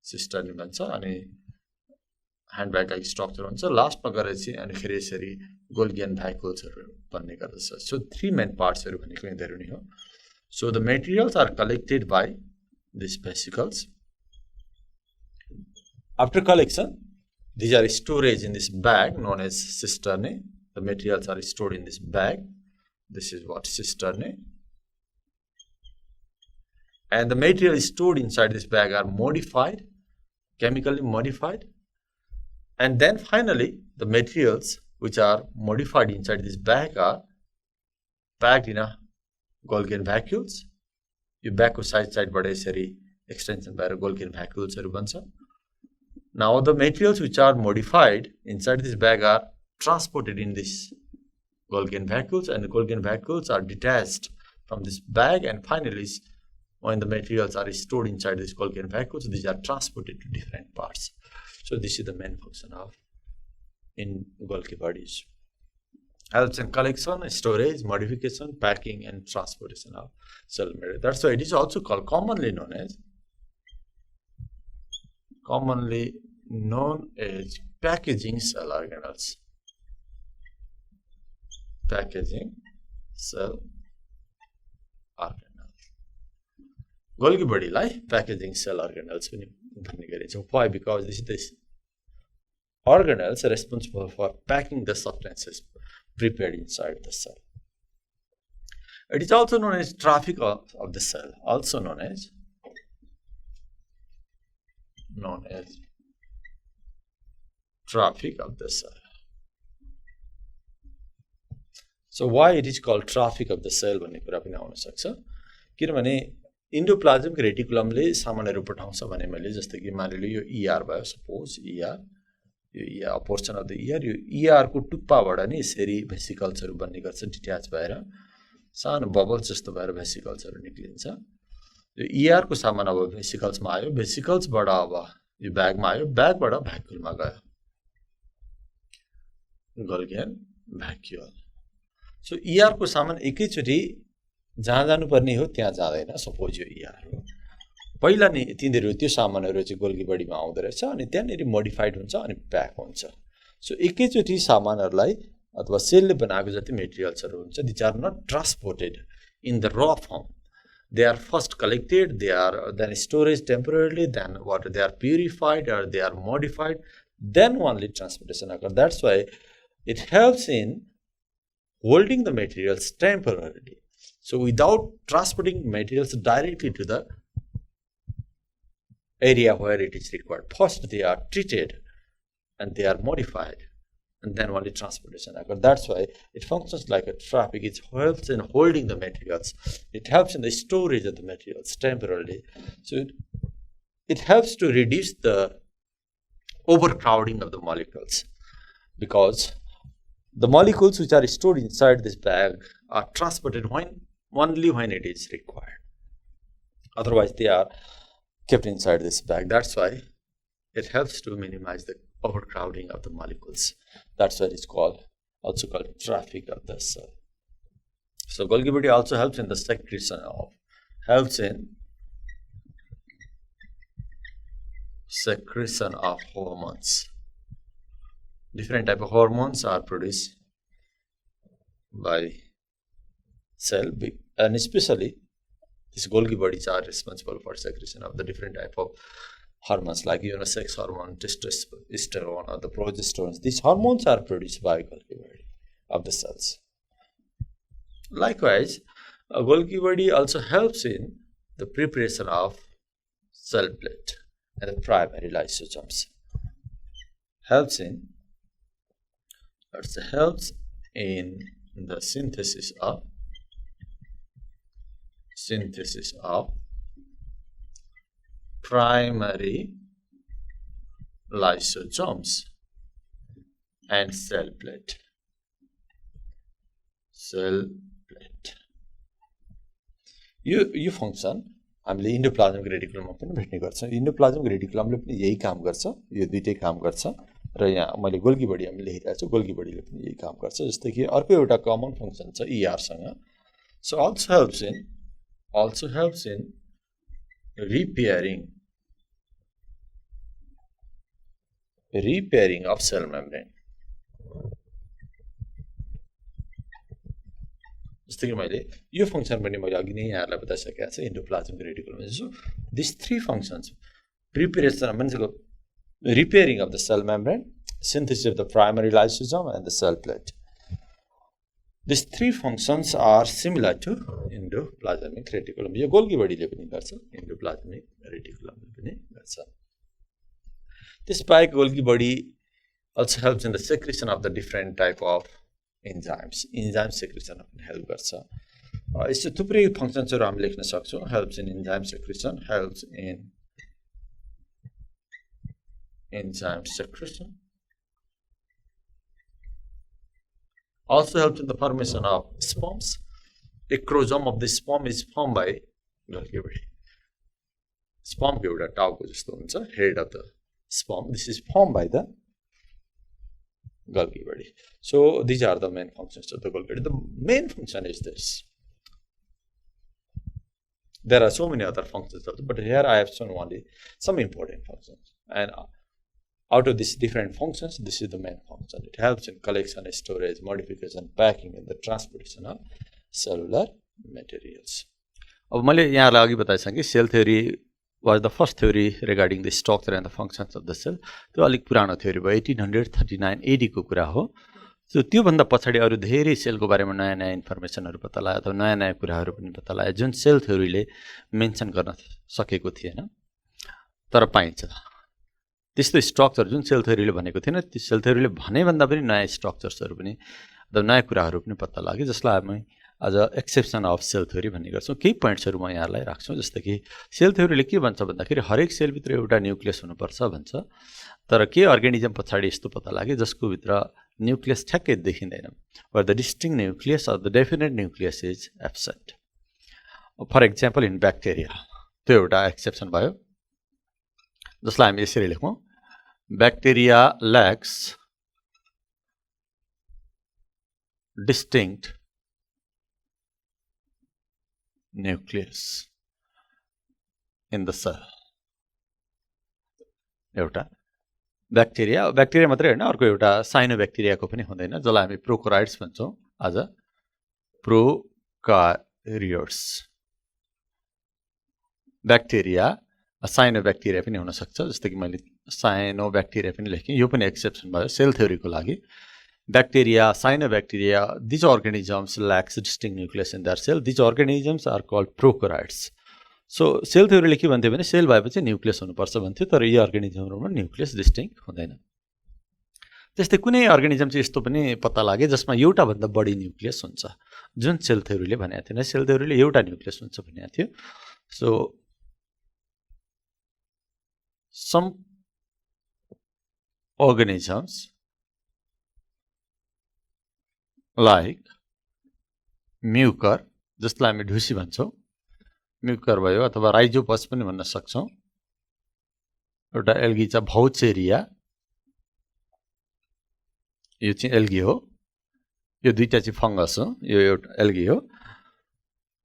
सिस्टर नै भन्छ अनि ह्यान्ड ब्याग लाइक स्ट्रक्चर हुन्छ लास्टमा गएर चाहिँ अनि फेरि यसरी गोल्गी भ्याकुल्सहरु बन्ने गर्दछ सो थ्री मेन पार्ट्सहरु भनेको यिनीहरु नै हो so the materials are collected by this vesicles After collection, these are storage in this bag known as cistern. The materials are stored in this bag. This is what cistern. And the materials stored inside this bag are chemically modified. And then finally, the materials which are modified inside this bag are packed in a Golgi vacuoles. यो ब्यागको साइडबाट यसरी extension भएर Golgi vacuolesहरु बन्छ. Now the materials which are modified inside this bag are transported in this Golgi vacuoles, and the Golgi vacuoles are detached from this bag, and finally when the materials are stored inside this Golgi vacuoles, these are transported to different parts. So this is the main function of in Golgi bodies. Helps in collection, storage, modification, packing, and transportation of cell material. That's why it is also called commonly known as packaging cell organelles. Packaging cell organelles. Golgi body like packaging cell organelles. Why? Because this organelles are responsible for packing the substances prepared inside the cell. It is also known as traffic of the cell, also known as traffic of the cell. So why it is called traffic of the cell भन्ने कुरा पनि आउन सक्छ, किनभने endoplasmic रेटिकुलमले सामानहरु पठाउँछ भने मैले जस्तै कि मानिलियो यो ER भयो, suppose ER, yo portion of the ER, yo ER को टुप्पाबाट नि यसरी भेसिकल्सहरु बन्ने गर्छ, डिट्याच भएर सानो बबल्स जस्तो भएर भेसिकल्सहरु निक्लिन्छ. यो ER को सामान अब भेसिकल्समा आयो, भेसिकल्सबाट अब यो ब्यागमा आयो, ब्यागबाट भ्याक्युलमा गयो, Golgi vacuole. So ER को सामान एकैचोटी जहाँ जानुपर्ने हो त्यहाँ जाँदैन. सपोज यो ER हो, पहिला नि तिनीहरु त्यो सामानहरु चाहिँ Golgi बडीमा आउँदै रहेछ, अनि त्यहाँनेरि मोडिफाइड हुन्छ अनि प्याक हुन्छ. सो एकैचोटी सामानहरुलाई अथवा सेलले बनाएको जति मेटेरियल्सहरु हुन्छ, these are not transported in the raw form. They are first collected, they are then stored temporarily, then they are purified or they are modified, then only transportation occurs. That's why it helps in holding the materials temporarily. So without transporting materials directly to the area where it is required, first they are treated and they are modified, and then only transportation occurs. That's why it functions like a traffic. It helps in holding the materials. It helps in the storage of the materials temporarily. So it helps to reduce the overcrowding of the molecules, because the molecules which are stored inside this bag are transported only when it is required. Otherwise, they are kept inside this bag. That's why it helps to minimize the overcrowding of the molecules. That's why it's also called traffic of the cell. So Golgi body also helps in the secretion of hormones. Different type of hormones are produced by cell, and especially these Golgi bodies are responsible for secretion of the different type of hormones like sex hormone, testosterone, or the progesterone. These hormones are produced by Golgi body of the cells. Likewise, a Golgi body also helps in the preparation of cell plate and the primary lysosomes. Helps in the synthesis of primary lysosomes and cell plate. Yo function हामीले endoplasmic रेटिकुलममा पनि भेट्ने गर्छ. Endoplasmic रेटिकुलमले पनि यही काम गर्छ, यो दुईटै काम गर्छ, र यहाँ मैले Golgi बडी हामीले लेखिरहेको छु, Golgi बडीले पनि यही काम गर्छ. जस्तै कि अर्को एउटा कमन फंक्सन छ ER सँग. So also helps in repairing of cell membrane. जस्तै कि मैले यो फंक्सन पनि मैले अघि नै यहाँहरुलाई बताइसकेको छु endoplasmic reticulum. So these three functions, preparation मान्छेको repairing of the cell membrane, synthesis of the primary lysosome, and the cell plate. These three functions are similar to endoplasmic reticulum. Yo Golgi बडीले पनि गर्छ, endoplasmic reticulum ले पनि गर्छ. त्यसबाहेक Golgi buddy also helps in the secretion of the different type of enzymes. Enzyme secretion help गर्छ. यस्तो थुप्रै फंक्सन्सहरु हामी लेख्न सक्छौं. Helps in enzyme secretion, helps in enzyme secretion. Also helps in the formation of sperms. A chromosome of the sperm is formed by Golgi body. Sperm को एउटा टाउको जस्तो हुन्छ, head of the sperm. This is formed by the Golgi body. So these are the main functions of the Golgi body. The main function is this. There are so many other functions of it, but here I have shown only some important functions. And out of these different functions, this is the main function. It helps in collection, storage, modification, packing, and the transportation of cellular materials. अब मैले यहाँलाई अघि बताइसकेँ cell theory was the first theory regarding the structure and the functions of the cell. त्यो अलिक पुरानो theory भयो 1839 AD को कुरा हो. सो त्यो भन्दा पछाडी अरु धेरै सेलको बारेमा नयाँ नयाँ इन्फर्मेसनहरु पत्ता लाग्यो अथवा नयाँ नयाँ कुराहरु पनि पत्ता लाग्यो जुन सेल थ्योरीले मेन्सन गर्न सकेको थिएन तर पाइन्छ. त्यस्तो स्ट्रक्चर जुन सेल थ्योरीले भनेको थिएन त्यो सेल थ्योरीले भने भन्दा पनि नयाँ स्ट्रक्चर्सहरु पनि अथवा नयाँ कुराहरु पनि पत्ता लाग्यो जसलाई हामी आज एक्सेप्सन अफ सेल थ्योरी भन्ने गर्छौं. केही पोइन्ट्सहरु म यहाँलाई राख्छु. जस्तै कि सेल थ्योरीले के भन्छ भन्दाखेरि हरेक सेल भित्र एउटा न्यूक्लियस हुनुपर्छ भन्छ. तर के अर्गानिजम पछाडी यस्तो पत्ता लाग्यो जसको भित्र न्यूक्लियस ठ्याक्कै देखिँदैन. Where the distinct nucleus or the definite nucleus is absent. For example, in bacteria, त्यो एउटा एक्सेप्सन भयो. जसलाई हामी यसरी लेखौं. Bacteria lacks distinct nucleus in the cell. एउटा ब्याक्टेरिया मात्रै हैन अर्को एउटा साइनोब्याक्टेरियाको पनि हुँदैन जसलाई हामी प्रोकार्योट्स भन्छौं. आज प्रोकार्योट्स ब्याक्टेरिया साइनोब्याक्टेरिया पनि हुन सक्छ. जस्तै कि मैले साइनोब्याक्टेरिया पनि लेखेँ. यो पनि एक्सेप्सन भयो सेल थ्योरीको लागि. Bacteria, cyanobacteria, these organisms lacks distinct nucleus in their cell. These organisms are called prokaryotes. So cell theory ले के भन्थ्यो भने सेल भएपछि न्यूक्लियस हुनुपर्छ भन्थ्यो तर यो अर्गानिजमहरुमा न्यूक्लियस डिस्टिंक्ट हुँदैन. त्यस्तै कुनै अर्गानिजम चाहिँ यस्तो पनि पत्ता लाग्यो जसमा एउटा भन्दा बढी न्यूक्लियस हुन्छ जुन सेल थ्योरीले भनेको थिएन. सेल थ्योरीले एउटा न्यूक्लियस हुन्छ भनेको थियो. सो some organisms like म्युकर जसलाई हामी ढुसी भन्छौं म्युकर भयो अथवा राइजोपस पनि भन्न सक्छौं. एउटा एल्गी छ भौचेरिया यो चाहिँ एल्गी हो. यो दुईटा चाहिँ फंगस हो. यो एउटा एल्गी हो.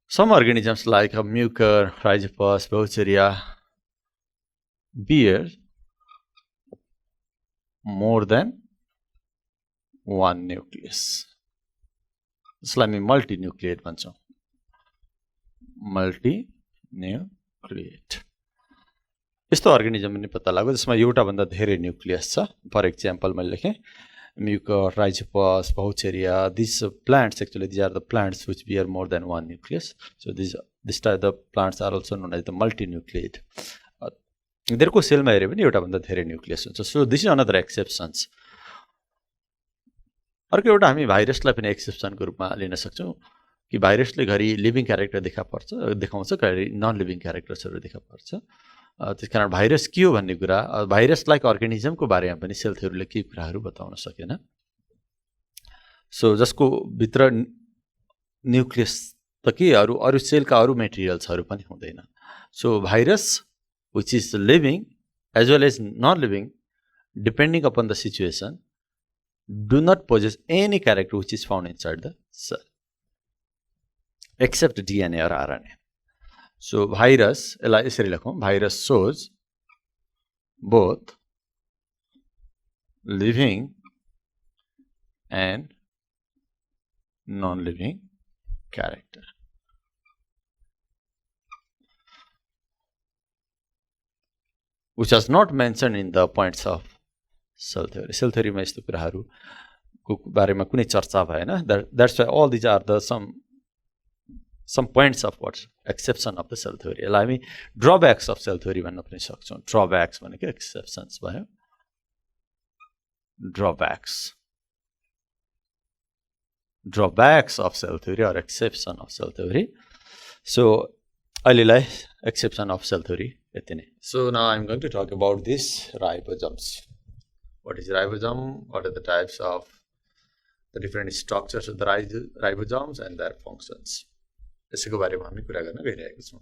Some organisms like a mucor, rhizopus, vaucheria bear more than one nucleus. जसलाई हामी मल्टिन्युक्लिएट भन्छौं. मल्टिन्युक्लिएट यस्तो अर्गानिजम पनि पत्ता लाग्यो जसमा एउटा भन्दा धेरै न्युक्लियस छ. फर एक्जाम्पल मैले लेखेँ mucor, rhizopus, vaucheria. These plants actually these are the plants which bear more than one nucleus. So this type of plants are also known as the multinucleate. यिनीहरुको सेलमा हेर्यो भने एउटा भन्दा धेरै न्युक्लियस हुन्छ. सो दिस इज अनदर एक्सेप्सन्स. अर्को एउटा हामी भाइरसलाई पनि एक्सेप्सनको रूपमा लिन सक्छौं कि भाइरसले घरि लिभिङ क्यारेक्टर देखाउँछ घरि नन लिभिङ क्यारेक्टर्सहरु देखापर्छ. त्यसकारण भाइरस के हो भन्ने कुरा भाइरस लाइक अर्गानिजमको बारेमा पनि सेल थ्योरीले केही कुराहरु बताउन सकेन. सो जसको भित्र न्युक्लियस त के अरु सेलका अरु मेटेरियल्सहरु पनि हुँदैन. सो virus which is living as well as non-living depending upon the situation do not possess any character which is found inside the cell except DNA or RNA. So virus यसलाई यसरी लेखौं. Virus shows both living and non-living character. Which was not mentioned in the points of cell theory. Cell theory मा यस्तो कुराहरुको बारेमा कुनै चर्चा भएन. That's why all these are the some points of what exception of the cell theory. यसलाई हामी drawbacks of cell theory भन्न पनि सक्छौं. Drawbacks भनेको exceptions भयो. drawbacks. Drawbacks of cell theory or exception of cell theory. So, अहिले exception of cell theory. So now I'm going to talk about these ribosomes. What is ribosome? What are the types of the different structures of the ribosomes and their functions? यसको बारेमा हामी कुरा गर्न गइरहेका छौं.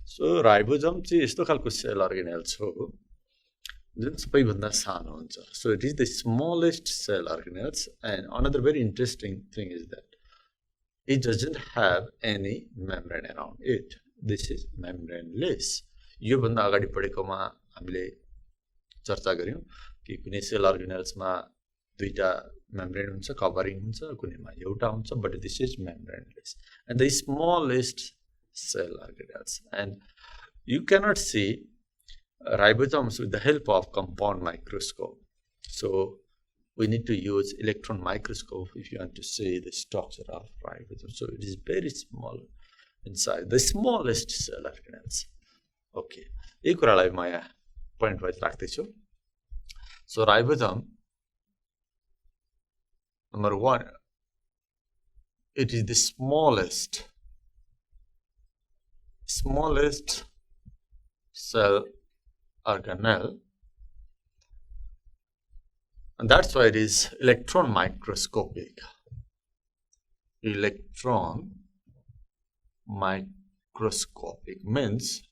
So ribosome चाहिँ यस्तो खालको सेल अर्गेनेल्स हो जुन सबैभन्दा सानो हुन्छ. So it is the smallest cell organelles, and another very interesting thing is that it doesn't have any membrane around it. This is membraneless. यो भन्दा अगाडि पढेकोमा हामीले चर्चा गर्यौं कि कुनै सेल अर्गेनेल्समा दुईटा membrane हुन्छ, कभरिङ हुन्छ, कुनैमा एउटा हुन्छ, but this is membraneless and the smallest cell organelles, and you cannot see ribosomes with the help of compound microscope. So we need to use electron microscope if you want to see the structure of ribosome. So it is very small inside, the smallest cell organelles. Okay, यो कुरालाई म यहाँ point wise राख्दैछु. So ribosome, number one, it is the smallest cell organelle, and that's why it is electron microscopic. Electron microscopic means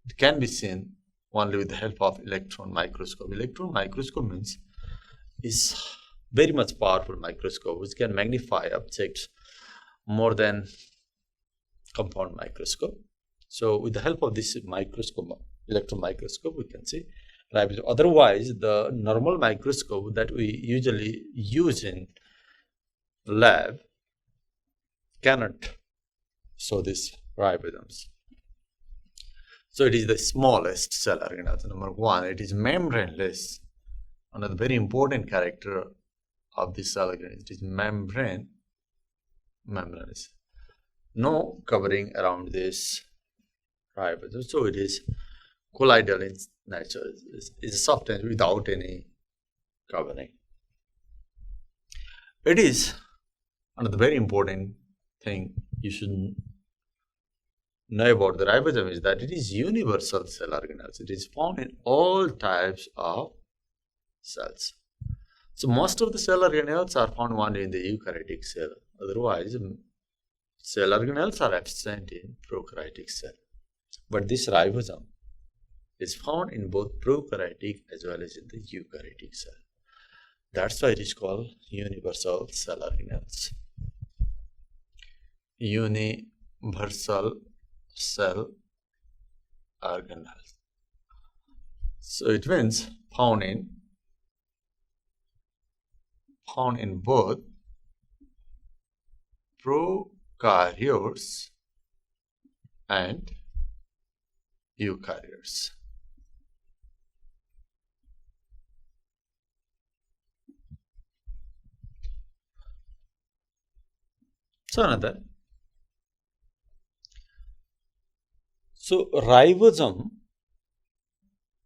it can be seen only with the help of electron microscope. Electron microscope means is very much powerful microscope which can magnify objects more than compound microscope. So with the help of this microscope, electron microscope, we can see ribosome. Otherwise, the normal microscope that we usually use in lab cannot show these ribosomes. So it is the smallest cell organelle. Number one, it is membraneless. Another very important character of this cell organelle, it is membraneless. No covering around this ribosome. So it is colloidal in nature. It's a substance without any covering. It is another very important thing you should know about the ribosome is that it is universal cell organelle. It is found in all types of cells. So most of the cell organelles are found only in the eukaryotic cell. Otherwise, cell organelles are absent in prokaryotic cell. But this ribosome is found in both prokaryotic as well as in the eukaryotic cell. That's why it is called universal cell organelles. Universal cell organelles. So it means found in both prokaryotes and eukaryotes. So another. So ribosome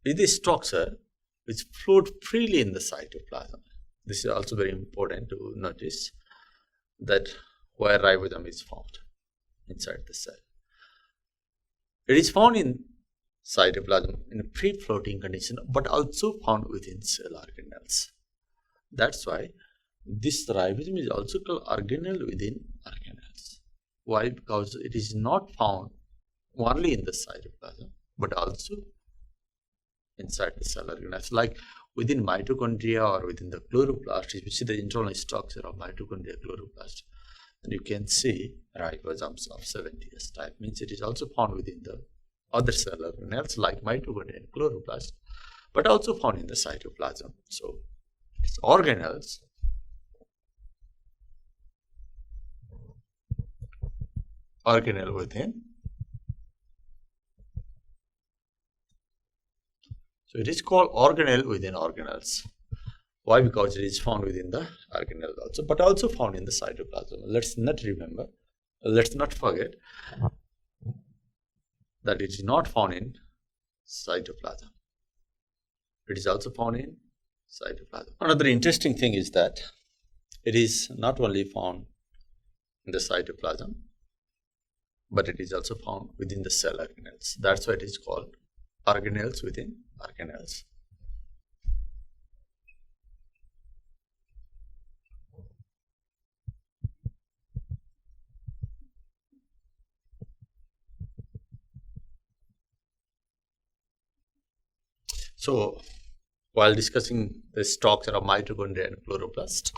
is the structure which floats freely in the cytoplasm. This is also very important to notice that where ribosome is found inside the cell. It is found in cytoplasm in a free-floating condition, but also found within cell organelles. That's why this ribosome is also called organelle within organelles. Why? Because it is not found only in the cytoplasm, but also inside the cell organelles. Like within mitochondria or within the chloroplast, if you see the internal structure of mitochondria chloroplast, and you can see ribosomes of 70S type, means it is also found within the other cell organelles like mitochondria and chloroplast, but also found in the cytoplasm. So it's organelles organelle within. So it is called organelle within organelles. Why? Because it is found within the organelle also, but also found in the cytoplasm. Let's not forget that it is not found in cytoplasm. It is also found in cytoplasm. Another interesting thing is that it is not only found in the cytoplasm, but it is also found within the cell organelles. That's why it is called organelles within organelles. So, while discussing the structure of mitochondria and chloroplast,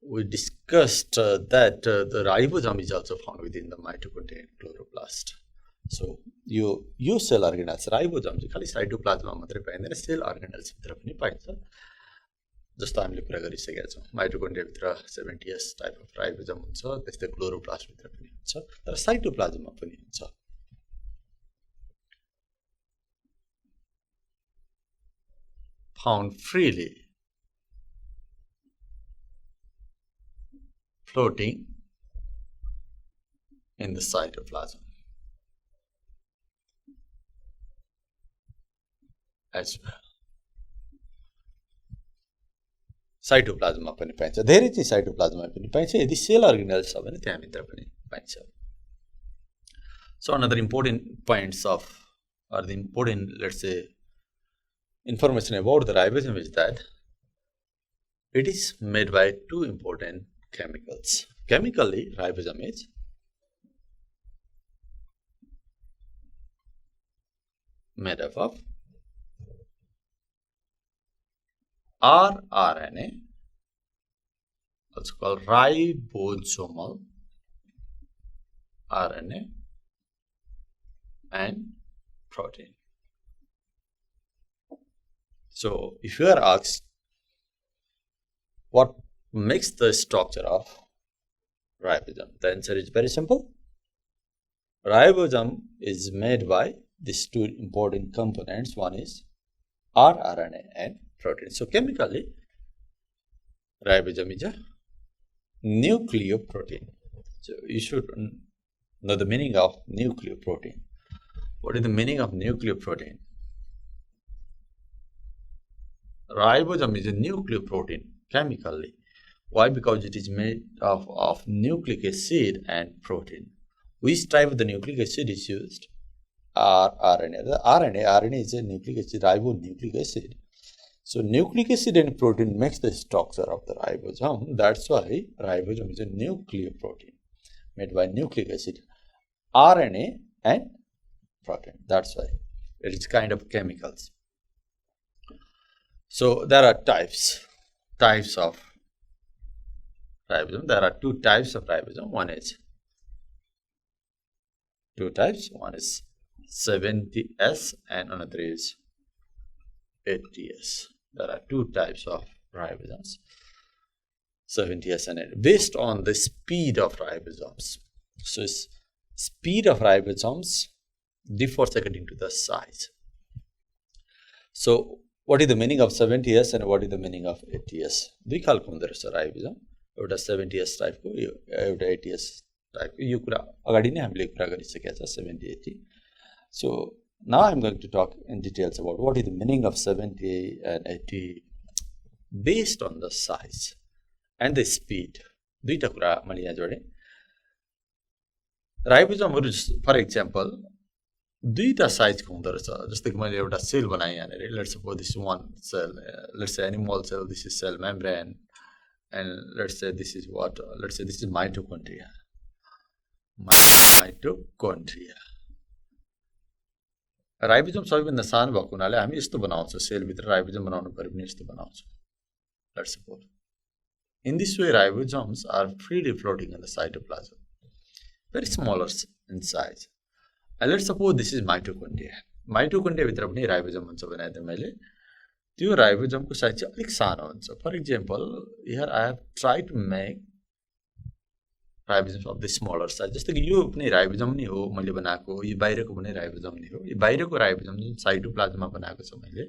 we discussed that the ribosome is also found within the mitochondria and chloroplast. So, yo cell organelles ribosome चाहिँ खाली साइटोप्लाज्ममा मात्रै पाइँदैन, cell organelles भित्र पनि पाइन्छ. जस्तो हामीले कुरा गरिसकेका छौँ, माइटोकोन्ड्रिया भित्र 70S टाइप अफ राइबोसोम हुन्छ, त्यस्तै क्लोरोप्लास्ट भित्र पनि हुन्छ, तर साइटोप्लाज्ममा पनि हुन्छ. Found freely floating in the cytoplasm as well. साइटोप्लाज्ममा पनि पाइन्छ, धेरै चाहिँ साइटोप्लाज्ममा पनि पाइन्छ, यदि सेल अर्गेनल्स छ भने त्यहाँभित्र पनि पाइन्छ. So another important points of, or the important, let's say, information about the ribosome is that it is made by two important chemicals. Chemically, ribosome is made up of rRNA, also called ribosomal RNA, and protein. So, if you are asked what makes the structure of ribosome, the answer is very simple. Ribosome is made by these two important components. One is rRNA and protein. So, chemically, ribosome is a nucleoprotein. So, you should know the meaning of nucleoprotein. What is the meaning of nucleoprotein? Ribosome is a nucleoprotein chemically. Why? Because it is made of nucleic acid and protein. Which type of the nucleic acid is used? rRNA. The RNA is a nucleic acid, ribonucleic acid. So, nucleic acid and protein makes the structure of the ribosome. That's why ribosome is a nucleoprotein made by nucleic acid, RNA and protein. That's why it is kind of chemicals. So, there are types of ribosome. There are two types of ribosome. One is 70S and another is 80S. There are two types of ribosomes, 70S and 80S, based on the speed of ribosomes. So, speed of ribosomes differs according to the size. So, what is the meaning of 70S and what is the meaning of 80S? दुई खालको हुँदो रहेछ ribosome, एउटा 70S टाइपको, एउटा 80S टाइपको. यो कुरा अगाडि नै हामीले कुरा गरिसकेका छ, 70-80. So now I'm going to talk in details about what is the meaning of 70 and 80 based on the size and the speed. दुईटा कुरा मैले यहाँ जोडे. राइबोसोमहरु फर एक्जाम्पल दुईटा साइजको हुँदो रहेछ. जस्तै कि मैले एउटा सेल बनाए यहाँनेर. Let's suppose this one cell, let's say animal cell, this is cell membrane, and let's say this is what, let's say this is mitochondria. Mitochondria. Ribosome सबैभन्दा सानो भएको हुनाले हामी यस्तो बनाउँछौँ, सेल भित्र राइबोसोम बनाउनु पर्यो भने यस्तो बनाउँछौँ. Let's suppose in this way ribosomes are freely floating in the cytoplasm, very smaller in size. And let's suppose this is mitochondria. Mitochondria भित्र पनि राइबोसोम हुन्छ भने मैले त्यो राइबोसोमको साइज चाहिँ अलिक सानो हुन्छ. For example here I have tried to make ribosomes of the smaller size. जस्तो कि यो पनि राइबोसोम नै हो मैले बनाएको, यो बाहिरको पनि राइबोसोम नै हो. यो बाहिरको राइबोसोम जुन साइटोप्लाज्ममा बनाएको छ मैले,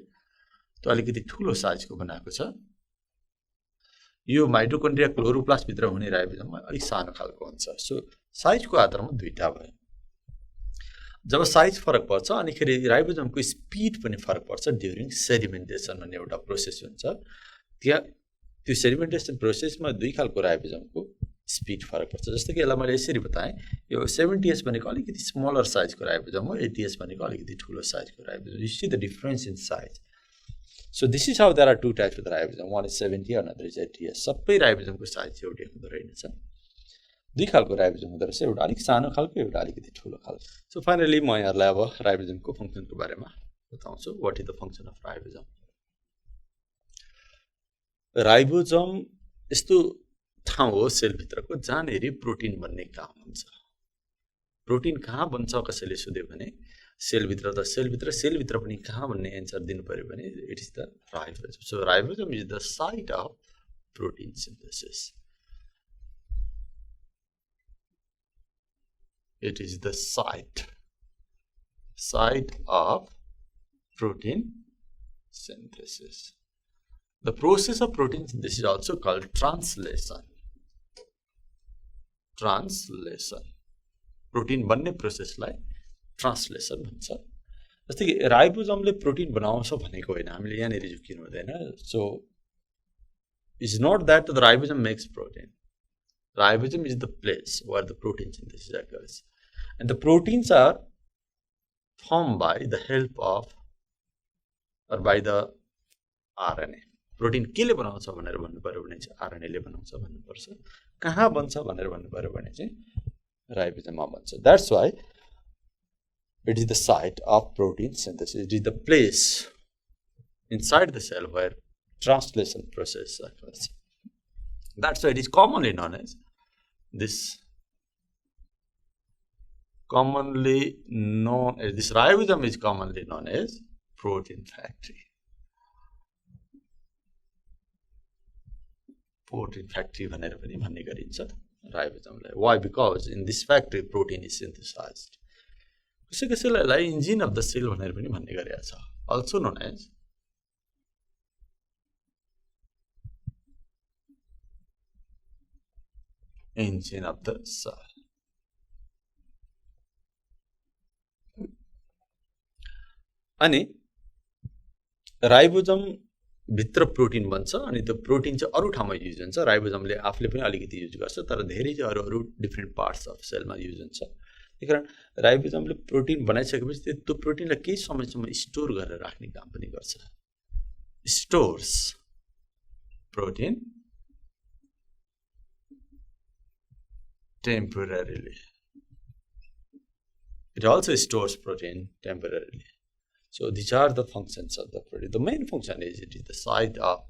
त्यो अलिकति ठुलो साइजको बनाएको छ. यो माइटोकोन्ड्रिया क्लोरोप्लास्ट भित्र हुने राइबोसोम अलिक सानो खालको हुन्छ. सो साइजको आधारमा दुईटा भयो. जब साइज फरक पर्छ अनि खेरि राइबोजमको स्पिड पनि फरक पर्छ ड्युरिङ सेडिमेन्टेसन भन्ने एउटा प्रोसेस हुन्छ त्यहाँ त्यो सेडिमेन्टेसन प्रोसेसमा दुई खालको राइबोजमको स्पिड फरक पर्छ जस्तो कि यसलाई मैले यसरी बताएँ यो 70s भनेको अलिकति स्मलर साइजको राइबोजम हो 80s भनेको अलिकति ठुलो साइजको ribosome you see the difference in size so this is how there are two types of ribosome one is 70 another is 80s सबै राइबोजमको साइज एउटै हुँदो रहेनछ दुई खालको राइबोजम हुँदो रहेछ एउटा अलिक सानो खालको एउटा अलिकति ठुलो खालको सो फाइनली म यहाँलाई अब राइबोजमको फङ्सनको बारेमा बताउँछु what is the function of ribosome ribosome यस्तो ठाउँ हो सेलभित्रको जहाँनेरि प्रोटिन बन्ने काम हुन्छ प्रोटिन कहाँ बन्छ कसैले सोध्यो भने सेलभित्र त सेलभित्र पनि कहाँ भन्ने एन्सर दिनु पर्यो भने it is the ribosome so ribosome is the site of protein synthesis it is the site of protein synthesis. The process of protein synthesis is also called translation. Protein बन्ने प्रोसेसलाई ट्रान्सलेसन भन्छ जस्तै कि राइबोजमले protein बनाउँछ भनेको होइन हामीले यहाँनिर झुकिनु हुँदैन so is not that the ribosome makes protein ribosome is the place where the protein synthesis occurs and the proteins are formed by the help of or by the RNA protein केले बनाउँछ भनेर भन्नु पर्यो भने चाहिँ RNA ले बनाउँछ भन्नुपर्छ कहाँ बन्छ भनेर भन्नु पर्यो भने चाहिँ राइबोजममा बन्छ that's why it is the site of protein synthesis it is the place inside the cell where translation process occurs that's why it is commonly known as this ribosome is commonly known as protein factory. Protein factory भनेर पनि भन्ने गरिन्छ राइबोजमलाई. Why? Because in this factory protein is synthesized. कसैलाई engine of the cell भनेर पनि भन्ने गरिएको छ. Also known as engine of the cell. अनि राइबोजम भित्र प्रोटिन बन्छ अनि त्यो प्रोटिन चाहिँ अरु ठाउँमा युज हुन्छ राइबोजमले आफूले पनि अलिकति युज गर्छ तर धेरै चाहिँ अरु डिफरेन्ट पार्ट्स अफ सेलमा युज हुन्छ त्यसकारण राइबोजमले प्रोटिन बनाइसकेपछि त्यो प्रोटिनलाई केही समयसम्म स्टोर गरेर राख्ने काम पनि गर्छ stores protein temporarily. It also stores protein temporarily. So these are the functions of the protein. The main function is it is the site of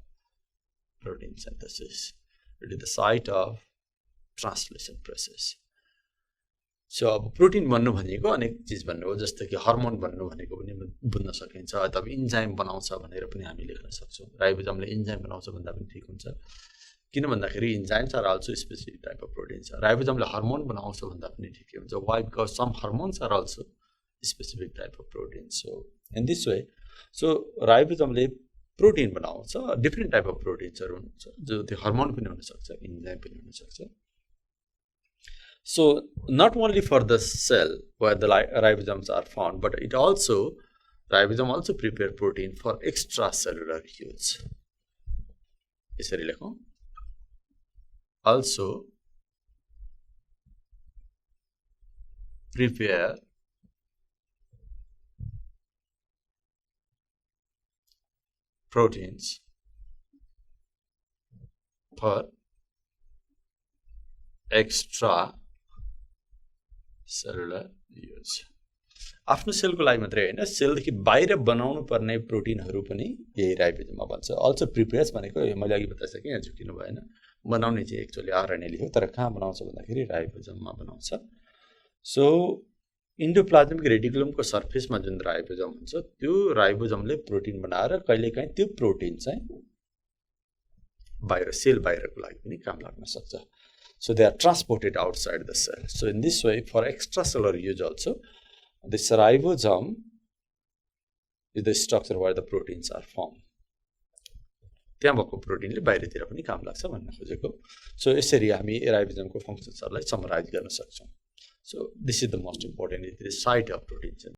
protein synthesis. It is the site of translation process. So अब protein बन्नु भनेको अनेक चीज बन्नु हो जस्तो कि hormone बन्नु भनेको पनि बुझ्न सकिन्छ अथवा इन्जाइम बनाउँछ भनेर पनि हामी लेख्न सक्छौं राइबोजमले इन्जाइम बनाउँछ भन्दा पनि ठीक हुन्छ किन भन्दाखेरि enzymes are also specific type of proteins राइबोजमले हार्मोन बनाउँछ भन्दा पनि ठिकै हुन्छ why because some hormones are also specific type of proteins so in this way so राइबोजमले प्रोटिन बनाउँछ डिफरेन्ट टाइप अफ प्रोटिन्सहरु हुन्छ जो त्यो हार्मोन पनि हुन सक्छ इन्जाइम पनि हुन सक्छ so not only for the cell where the ribosomes are found but it also ribosome also prepare protein for extracellular use यसरी लेखौं also prepare proteins for extra cellular use आफ्नो सेलको लागि मात्रै हैन सेलदेखि बाहिर बनाउनु पर्ने प्रोटिनहरु पनि यही राइबोजममा बन्छ also prepares भनेको मैले अघि बताइसके यहाँ झुकिनु भएन बनाउने चाहिँ एक्चुअली आरएनए ले हो तर कहाँ बनाउँछ भन्दाखेरि राइबोजममा बनाउँछ सो एन्डोप्लाज्मिक रेटिकुलमको सरफेसमा जुन राइबोजम हुन्छ त्यो राइबोजमले प्रोटिन बनाएर कहिलेकाहीँ त्यो प्रोटिन चाहिँ बाहिर सेल बाहिरको लागि पनि काम लाग्न सक्छ so they are transported outside the cell so in this way for extracellular use also this ribosome is the structure where the proteins are formed त्यहाँ भएको प्रोटिनले बाहिरतिर पनि काम लाग्छ भन्न खोजेको सो यसरी हामी राइबोजमको फंक्सन्सहरुलाई समराइज गर्न सक्छौं So this is the most important, it is the site of protein synthesis.